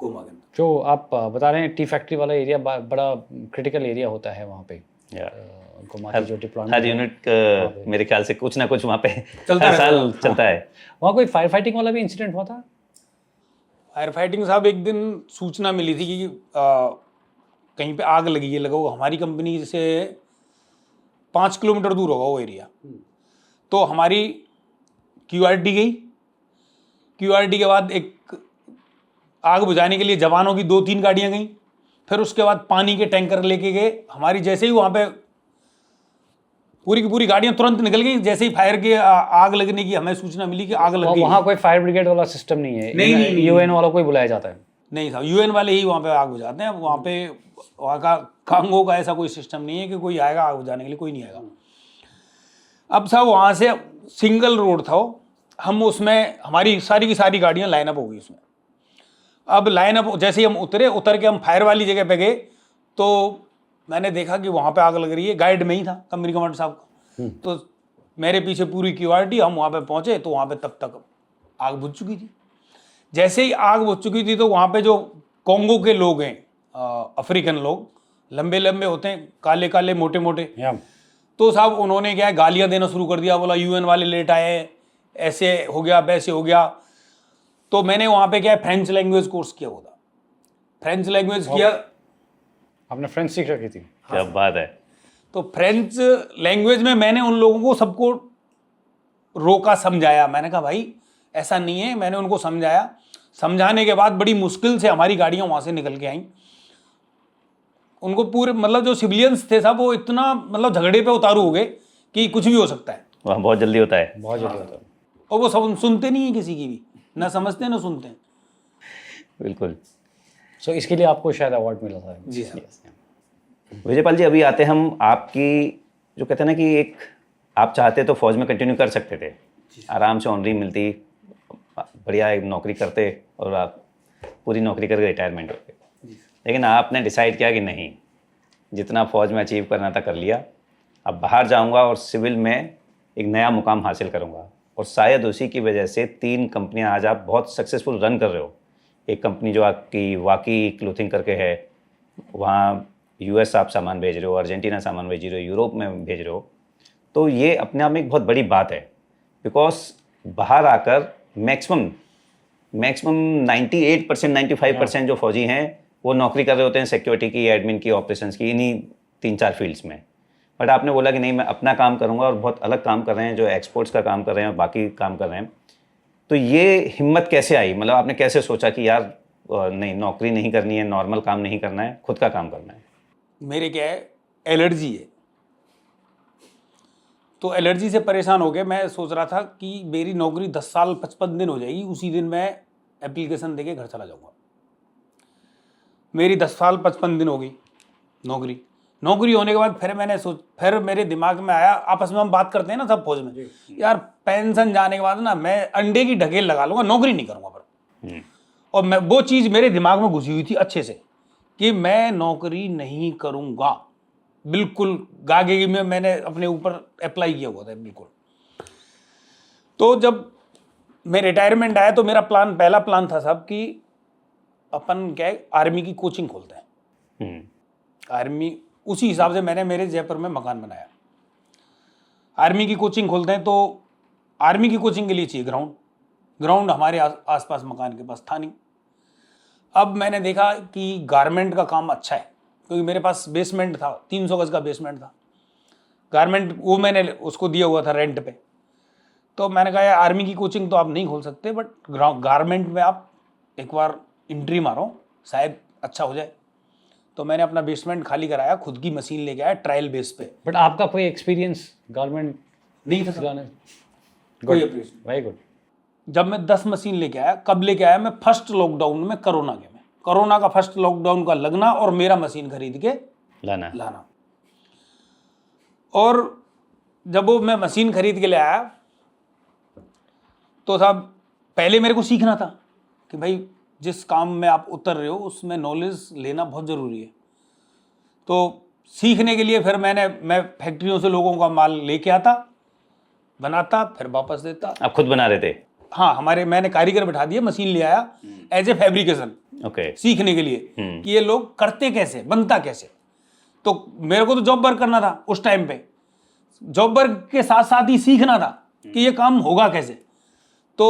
गोमा के अंदर। जो आप बता रहे हैं टी फैक्ट्री वाला एरिया बड़ा क्रिटिकल एरिया होता है वहाँ पे। गोमा की जो डिप्लॉयमेंट, हर यूनिट मेरे ख्याल से कुछ ना कुछ वहाँ पे चलता हर साल चलता है। वहाँ कोई फायर फाइटिंग वाला भी इंसिडेंट हुआ था? फायर फाइटिंग साहब, एक दिन सूचना मिली थी कि कहीं पे आग लगी है, लगा वो हमारी कंपनी से 5 किलोमीटर दूर होगा वो एरिया। तो हमारी क्यूआरटी गई, क्यूआरटी के बाद एक आग बुझाने के लिए जवानों की 2-3 गाड़ियां गई, फिर उसके बाद पानी के टैंकर लेके गए हमारी। जैसे ही वहाँ पे पूरी की पूरी गाड़ियां तुरंत निकल गई, जैसे ही फायर के आग लगने की हमें सूचना मिली कि आग लग गई। वहाँ कोई फायर ब्रिगेड वाला सिस्टम नहीं है? नहीं, यूएन वाला कोई बुलाया जाता है? नहीं साहब, यूएन वाले ही वहाँ पे आग बुझाते हैं। वहाँ पे वहाँ का कांगो का ऐसा कोई सिस्टम नहीं है कि कोई आएगा आग बुझाने के लिए, कोई नहीं आएगा। अब साहब वहाँ से सिंगल रोड था, हम उसमें हमारी सारी की सारी गाड़ियाँ लाइन अप हो गई उसमें। अब लाइन अप जैसे ही हम उतर के हम फायर वाली जगह पे गए तो मैंने देखा कि वहाँ पे आग लग रही है। गाइड में ही था कंपनी कमांडर साहब का, तो मेरे पीछे पूरी क्यूआरटी, हम वहाँ पे पहुँचे तो वहाँ पे तब तक आग बुझ चुकी थी। जैसे ही आग बुझ चुकी थी तो वहाँ पे जो कोंगो के लोग हैं, अफ्रीकन लोग, लंबे लंबे होते हैं, काले काले मोटे मोटे, तो साहब उन्होंने क्या है गालियाँ देना शुरू कर दिया। बोला यूएन वाले लेट आए, ऐसे हो गया वैसे हो गया। तो मैंने वहाँ पे क्या है, फ्रेंच लैंग्वेज कोर्स किया हुआ था। फ्रेंच लैंग्वेज किया। आपने फ्रेंच सीख रखी थी? क्या बात है। तो फ्रेंच लैंग्वेज में मैंने उन लोगों को सबको रोका, समझाया। मैंने कहा भाई ऐसा नहीं है, मैंने उनको समझाया। समझाने के बाद बड़ी मुश्किल से हमारी गाड़ियाँ वहाँ से निकल के आईं। उनको पूरे मतलब जो सिविलियंस थे सब, वो इतना मतलब झगड़े पे उतारू हो गए कि कुछ भी हो सकता है। वहाँ बहुत जल्दी होता है। बहुत जल्दी होता है। और वो सब सुनते नहीं है किसी की भी, ना समझते ना सुनते हैं। बिल्कुल। सो इसके लिए आपको शायद अवार्ड मिला था। जी सर। विजयपाल जी, अभी आते हम आपकी, जो कहते हैं ना कि एक आप चाहते तो फौज में कंटिन्यू कर सकते थे, आराम से ऑनरी मिलती, बढ़िया एक नौकरी करते और आप पूरी नौकरी करके रिटायरमेंट हो गए। लेकिन आपने डिसाइड किया कि नहीं, जितना फौज में अचीव करना था कर लिया, अब बाहर जाऊंगा और सिविल में एक नया मुकाम हासिल करूंगा। और शायद उसी की वजह से 3 कंपनियां आज आप बहुत सक्सेसफुल रन कर रहे हो। एक कंपनी जो आपकी वाकई क्लोथिंग करके है, वहाँ यूएस आप सामान भेज रहे हो, अर्जेंटीना सामान भेज रहे हो, यूरोप में भेज रहे हो। तो ये अपने आप में एक बहुत बड़ी बात है, बिकॉज बाहर आकर मैक्सिमम 98% 95% जो फौजी हैं वो नौकरी कर रहे होते हैं सिक्योरिटी की, एडमिन की, ऑपरेशंस की, इन्हीं 3-4 फील्ड्स में। बट आपने बोला कि नहीं, मैं अपना काम करूंगा, और बहुत अलग काम कर रहे हैं, जो एक्सपोर्ट्स का काम कर रहे हैं और बाकी काम कर रहे हैं। तो ये हिम्मत कैसे आई? मतलब आपने कैसे सोचा कि यार नहीं, नौकरी नहीं करनी है, नॉर्मल काम नहीं करना है, खुद का काम करना है? मेरे क्या है, एलर्जी है। तो एलर्जी से परेशान हो गए। मैं सोच रहा था कि मेरी नौकरी 10 साल 55 दिन हो जाएगी, उसी दिन मैं एप्लीकेशन देके घर चला जाऊंगा। मेरी 10 साल 55 दिन हो गई नौकरी होने के बाद फिर मेरे दिमाग में आया, आपस में हम बात करते हैं ना सब फौज में, यार पेंशन जाने के बाद ना मैं अंडे की ढकेल लगा लूंगा, नौकरी नहीं करूंगा पर। और मैं वो चीज़ मेरे दिमाग में घुसी हुई थी अच्छे से कि मैं नौकरी नहीं करूंगा, बिल्कुल गागे में मैंने अपने ऊपर अप्लाई किया हुआ था बिल्कुल। तो जब मैं रिटायरमेंट आया तो मेरा पहला प्लान था साहब कि अपन क्या है, आर्मी की कोचिंग खोलते हैं। आर्मी, उसी हिसाब से मैंने मेरे जयपुर में मकान बनाया। आर्मी की कोचिंग खोलते हैं, तो आर्मी की कोचिंग के लिए चाहिए ग्राउंड हमारे आसपास मकान के पास था नहीं। अब मैंने देखा कि गारमेंट का काम अच्छा है, क्योंकि मेरे पास बेसमेंट था, 300 गज का बेसमेंट था। गारमेंट वो मैंने उसको दिया हुआ था रेंट पे। तो मैंने कहा यार आर्मी की कोचिंग तो आप नहीं खोल सकते, बट गारमेंट में आप एक बार एंट्री मारो, शायद अच्छा हो जाए। तो मैंने अपना बेसमेंट खाली कराया, खुद की मशीन लेके आया ट्रायल बेस पे। बट आपका कोई एक्सपीरियंस गारमेंट नहीं था कोई ऑपरेशन। Very good. जब मैं 10 मशीन लेके आया, कब लेके आया मैं? फर्स्ट लॉकडाउन में, कोरोना का फर्स्ट लॉकडाउन का लगना और मेरा मशीन खरीद के लाना। और जब वो मैं मशीन खरीद के ले आया तो साहब पहले मेरे को सीखना था कि भाई जिस काम में आप उतर रहे हो उसमें नॉलेज लेना बहुत ज़रूरी है। तो सीखने के लिए फिर मैं फैक्ट्रियों से लोगों का माल लेके आता, बनाता, फिर वापस देता। आप खुद बना रहे थे? हाँ, मैंने कारीगर बैठा दिया, मशीन ले आया एज ए फैब्रिकेशन, सीखने के लिए कि ये लोग करते कैसे, बनता कैसे। तो मेरे को तो जॉब वर्क करना था उस टाइम पे, जॉब वर्क के साथ साथ ही सीखना था कि ये काम होगा कैसे। तो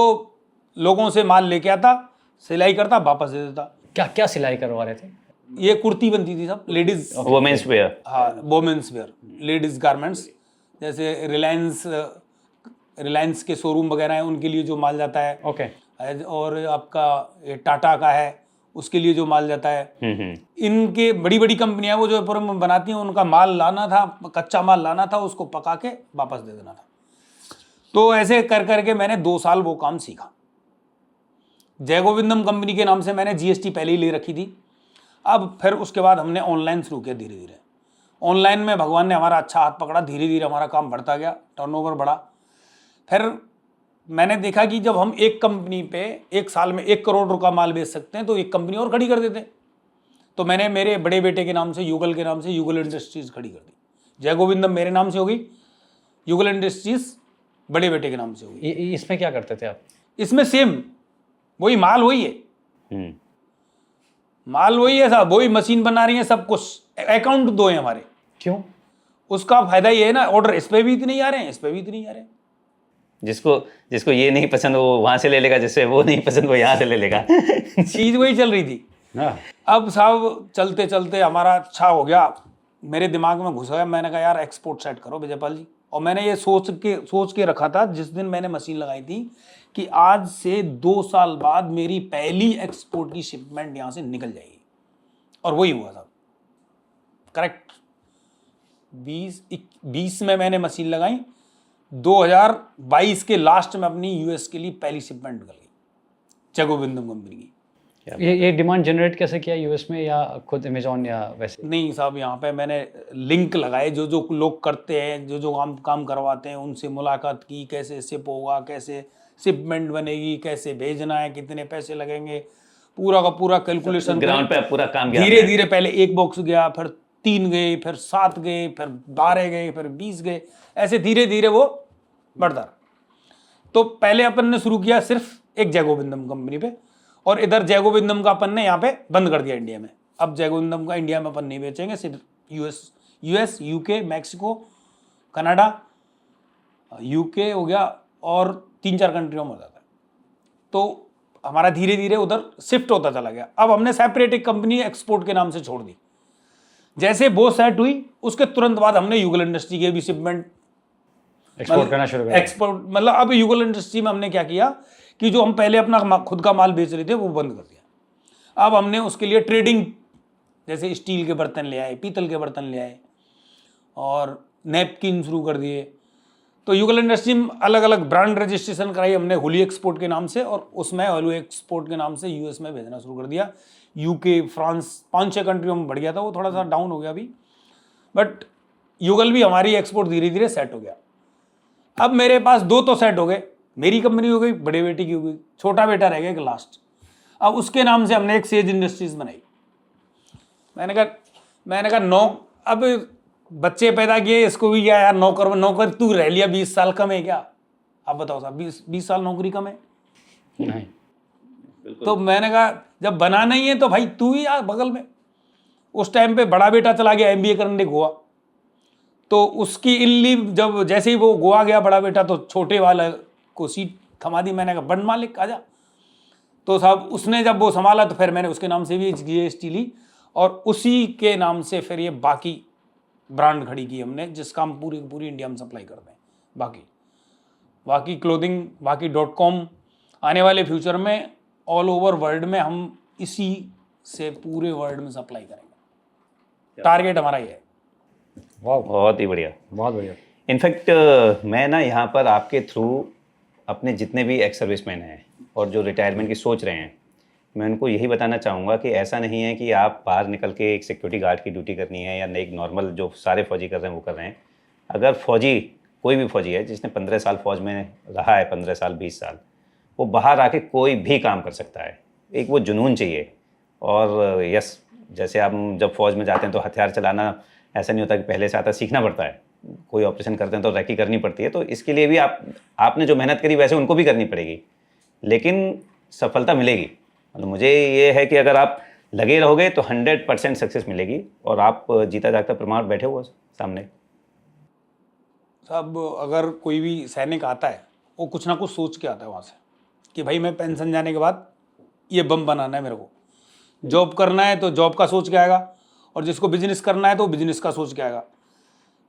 लोगों से माल लेके आता, सिलाई करता, वापस दे देता। क्या क्या सिलाई करवा रहे थे? ये कुर्ती बनती थी सब, लेडीज वुमेन्स वेयर। हाँ, वुमेन्स वेयर, लेडीज गारमेंट्स, जैसे रिलायंस के शोरूम वगैरह हैं उनके लिए जो माल जाता है। ओके। और आपका टाटा का है, उसके लिए जो माल जाता है। इनके बड़ी बड़ी कंपनियां वो जो बनाती हैं, उनका माल लाना था, कच्चा माल लाना था, उसको पका के वापस दे देना था। तो ऐसे कर करके मैंने 2 साल वो काम सीखा। जय गोविंदम कंपनी के नाम से मैंने जीएसटी पहले ही ले रखी थी। अब फिर उसके बाद हमने ऑनलाइन शुरू किया धीरे धीरे। ऑनलाइन में भगवान ने हमारा अच्छा हाथ पकड़ा, धीरे धीरे हमारा काम बढ़ता गया, टर्नओवर बढ़ा। फिर मैंने देखा कि जब हम एक कंपनी पे एक साल में 1 करोड़ का माल बेच सकते हैं तो एक कंपनी और खड़ी कर देते। तो मैंने मेरे बड़े बेटे के नाम से, युगल के नाम से, युगल इंडस्ट्रीज खड़ी कर दी। जय गोविंदम मेरे नाम से हो गई, युगल इंडस्ट्रीज बड़े बेटे के नाम से हो गई। इसमें क्या करते थे आप? इसमें सेम वही माल, वही है माल, वही है साहब, वही मशीन बना रही है, सब कुछ। अकाउंट 2 है हमारे। क्यों? उसका फायदा ये है ना, ऑर्डर इस पे भी इतने ही आ रहे हैं, इस पे भी इतने ही आ रहे हैं। जिसको जिसको ये नहीं पसंद वो वहाँ से ले लेगा, जिससे वो नहीं पसंद वो यहाँ से ले लेगा। चीज़ वही चल रही थी। हाँ। अब साहब चलते चलते हमारा अच्छा हो गया, मेरे दिमाग में घुस गया। मैंने कहा यार एक्सपोर्ट सेट करो विजयपाल जी। और मैंने ये सोच के रखा था जिस दिन मैंने मशीन लगाई थी कि आज से 2 साल बाद मेरी पहली एक्सपोर्ट की शिपमेंट यहाँ से निकल जाएगी। और वही हुआ साहब, करेक्ट 20 में मैंने मशीन लगाई, 2022 के लास्ट में अपनी यूएस के लिए पहली शिपमेंट निकल गई जैगोबिंदम कंपनी की। ये डिमांड जनरेट कैसे किया यूएस में, या खुद अमेजोन या वैसे? नहीं साहब, यहाँ पे मैंने लिंक लगाए, जो जो लोग करते हैं, जो जो काम करवाते हैं, उनसे मुलाकात की, कैसे शिप होगा, कैसे शिपमेंट बनेगी, कैसे भेजना है, कितने पैसे लगेंगे, पूरा का पूरा कैलकुलेशन ग्राउंड पे पूरा काम किया। धीरे धीरे पहले 1 बॉक्स गया, फिर 3 गए, फिर 7 गए, फिर 12 गए, फिर 20 गए, ऐसे धीरे धीरे वो बढ़ता रहा। तो पहले अपन ने शुरू किया सिर्फ एक जैगोबिंदम कंपनी पे, और इधर जैगोबिंदम का अपन ने यहाँ पे बंद कर दिया इंडिया में। अब जैगोबिंदम का इंडिया में अपन नहीं बेचेंगे, सिर्फ US, UK, Mexico, Canada, UK हो गया, और 3-4 कंट्रियों में हो जाता है। तो हमारा धीरे धीरे उधर शिफ्ट होता चला गया। अब हमने सेपरेट एक कंपनी एक्सपोर्ट के नाम से छोड़ दी। जैसे वो सेट हुई उसके तुरंत बाद हमने युगल इंडस्ट्री के भी शिपमेंट एक्सपोर्ट करना शुरू किया। एक्सपोर्ट मतलब अब युगल इंडस्ट्री में हमने क्या किया कि जो हम पहले अपना खुद का माल बेच रहे थे वो बंद कर दिया। अब हमने उसके लिए ट्रेडिंग, जैसे स्टील के बर्तन ले आए, पीतल के बर्तन ले आए, और नैपकिन शुरू कर दिए। तो युगल इंडस्ट्री में अलग अलग ब्रांड रजिस्ट्रेशन कराई हमने होली एक्सपोर्ट के नाम से, और उसमें होली एक्सपोर्ट के नाम से यूएस में भेजना शुरू कर दिया। यूके, फ्रांस, 5-6 कंट्रियों में बढ़ गया था, वो थोड़ा सा डाउन हो गया अभी, बट युगल भी हमारी एक्सपोर्ट धीरे धीरे सेट हो गया। अब मेरे पास 2 तो सेट हो गए, मेरी कंपनी हो गई, बड़े बेटे की हो गई, छोटा बेटा रह गया एक लास्ट। अब उसके नाम से हमने एक सेज इंडस्ट्रीज बनाई। मैंने कहा अब बच्चे पैदा किए, इसको भी क्या यार नौकर तू रह लिया 20 साल कम है क्या? आप बताओ साहब, 20 साल नौकरी कम है? नहीं। तो मैंने कहा जब बनाना ही है तो भाई तू ही यार बगल में। उस टाइम पे बड़ा बेटा चला गया एमबीए करने गोवा, तो उसकी इनलीव जब जैसे ही वो गोवा गया बड़ा बेटा, तो छोटे वाला को सीट थमा दी। मैंने कहा बंड मालिक आजा। तो साहब उसने जब वो संभाला तो फिर मैंने उसके नाम से भी जीएसटी ली, और उसी के नाम से फिर ये बाकी ब्रांड खड़ी की हमने, जिसका हम पूरी इंडिया में सप्लाई करते हैं। बाकी क्लोथिंग, बाकी .com आने वाले फ्यूचर में ऑल ओवर वर्ल्ड में हम इसी से पूरे वर्ल्ड में सप्लाई करेंगे। टारगेट हमारा ये है। वाह, बहुत ही बढ़िया, बहुत बढ़िया। इनफैक्ट मैं ना यहाँ पर आपके थ्रू अपने जितने भी एक्स सर्विसमैन हैं और जो रिटायरमेंट की सोच रहे हैं, मैं उनको यही बताना चाहूँगा कि ऐसा नहीं है कि आप बाहर निकल के एक सिक्योरिटी गार्ड की ड्यूटी करनी है, या एक नॉर्मल जो सारे फौजी कर रहे हैं वो कर रहे हैं। अगर फौजी, कोई भी फौजी है जिसने 15 साल फौज में रहा है, 15 साल 20 साल, वो बाहर आके कोई भी काम कर सकता है। एक वो जुनून चाहिए। और यस, जैसे आप जब फौज में जाते हैं तो हथियार चलाना ऐसा नहीं होता कि पहले से आता, सीखना पड़ता है। कोई ऑपरेशन करते हैं तो रैकी करनी पड़ती है, तो इसके लिए भी आपने जो मेहनत करी वैसे उनको भी करनी पड़ेगी, लेकिन सफलता मिलेगी। मतलब मुझे ये है कि अगर आप लगे रहोगे तो 100% सक्सेस मिलेगी, और आप जीता जागता प्रमाण बैठे हुए सामने। साहब अगर कोई भी सैनिक आता है वो कुछ ना कुछ सोच के आता है वहाँ से कि भाई मैं पेंशन जाने के बाद ये बम बनाना है, मेरे को जॉब करना है तो जॉब का सोच के आएगा, और जिसको बिजनेस करना है तो बिजनेस का सोच के आएगा।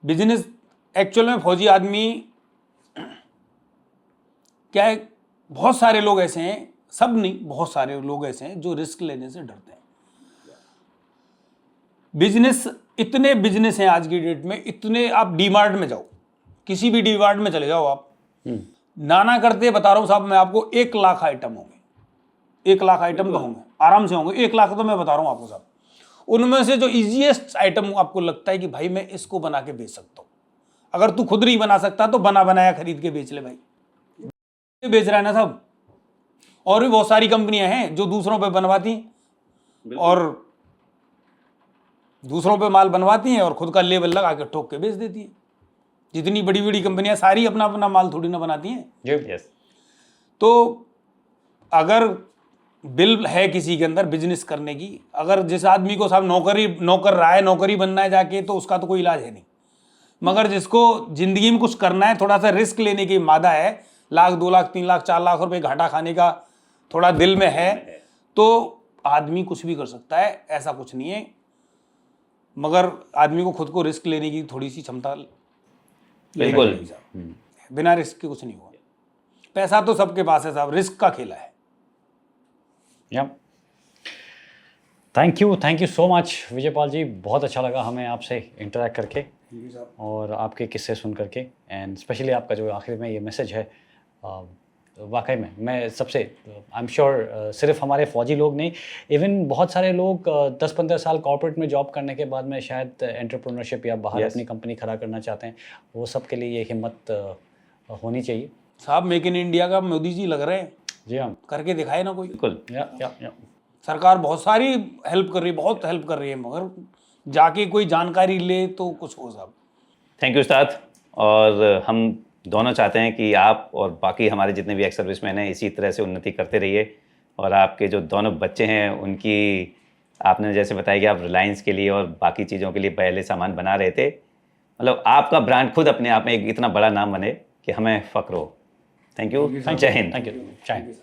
बिजनेस एक्चुअल में फौजी आदमी क्या है, बहुत सारे लोग ऐसे हैं, सब नहीं, बहुत सारे लोग ऐसे हैं जो रिस्क लेने से डरते हैं। इतने बिजनेस हैं आज की डेट में, इतने, आप डीमार्ट में जाओ, किसी भी डीमार्ट में चले जाओ आप, नाना करते बता रहा हूँ साहब मैं आपको, 1 लाख आइटम होंगे, 1 लाख आइटम तो होंगे, आराम से होंगे 1 लाख, तो मैं बता रहा हूँ आपको साहब। उनमें से जो इजीएस्ट आइटम आपको लगता है कि भाई मैं इसको बना के बेच सकता हूँ, अगर तू खुद नहीं बना सकता तो बना बनाया खरीद के बेच ले भाई, बेच रहा है ना साहब। और भी बहुत सारी कंपनियां हैं जो दूसरों पे बनवाती हैं और दूसरों पे माल बनवाती हैं और खुद का लेबल लगा के ठोक के बेच देती है। जितनी बड़ी बड़ी कंपनियां सारी अपना अपना माल थोड़ी ना बनाती हैं। यस। तो अगर बिल है किसी के अंदर बिजनेस करने की, अगर जिस आदमी को साहब नौकर रहा है, नौकरी बनना है जाके, तो उसका तो कोई इलाज है नहीं। मगर जिसको जिंदगी में कुछ करना है, थोड़ा सा रिस्क लेने की मादा है, लाख 2 लाख 3 लाख 4 लाख रुपए घाटा खाने का थोड़ा दिल में है तो आदमी कुछ भी कर सकता है, ऐसा कुछ नहीं है। मगर आदमी को खुद को रिस्क लेने की थोड़ी सी क्षमता बिल्कुल। बिना रिस्क के कुछ नहीं हुआ। पैसा तो सबके पास है साहब, रिस्क का खेला है। या thank you so much Vijaypal ji, बहुत अच्छा लगा हमें आपसे इंटरेक्ट करके और आपके किस्से सुन करके, एंड स्पेशली आपका जो आखिर में ये मैसेज है, वाकई में मैं सबसे आई एम श्योर सिर्फ हमारे फौजी लोग नहीं, इवन बहुत सारे लोग 10-15 साल कॉर्पोरेट में जॉब करने के बाद में शायद एंटरप्रेन्योरशिप या बाहर अपनी कंपनी खड़ा करना चाहते हैं, वो सब के लिए ये हिम्मत होनी चाहिए। साहब मेक इन इंडिया का मोदी जी लग रहे हैं, जी हाँ, करके दिखाए ना कोई। बिल्कुल। या सरकार बहुत सारी हेल्प कर रही है, बहुत हेल्प कर रही है, मगर जाके कोई जानकारी ले तो कुछ हो साहब। थैंक यू उस्ताद। और हम दोनों चाहते हैं कि आप और बाकी हमारे जितने भी एक्स सर्विसमैन हैं इसी तरह से उन्नति करते रहिए, और आपके जो दोनों बच्चे हैं उनकी, आपने जैसे बताया कि आप रिलायंस के लिए और बाकी चीज़ों के लिए पहले सामान बना रहे थे, मतलब आपका ब्रांड खुद अपने आप में एक इतना बड़ा नाम बने कि हमें फ़ख्र हो। Thank you. जय हिंद। Thank you.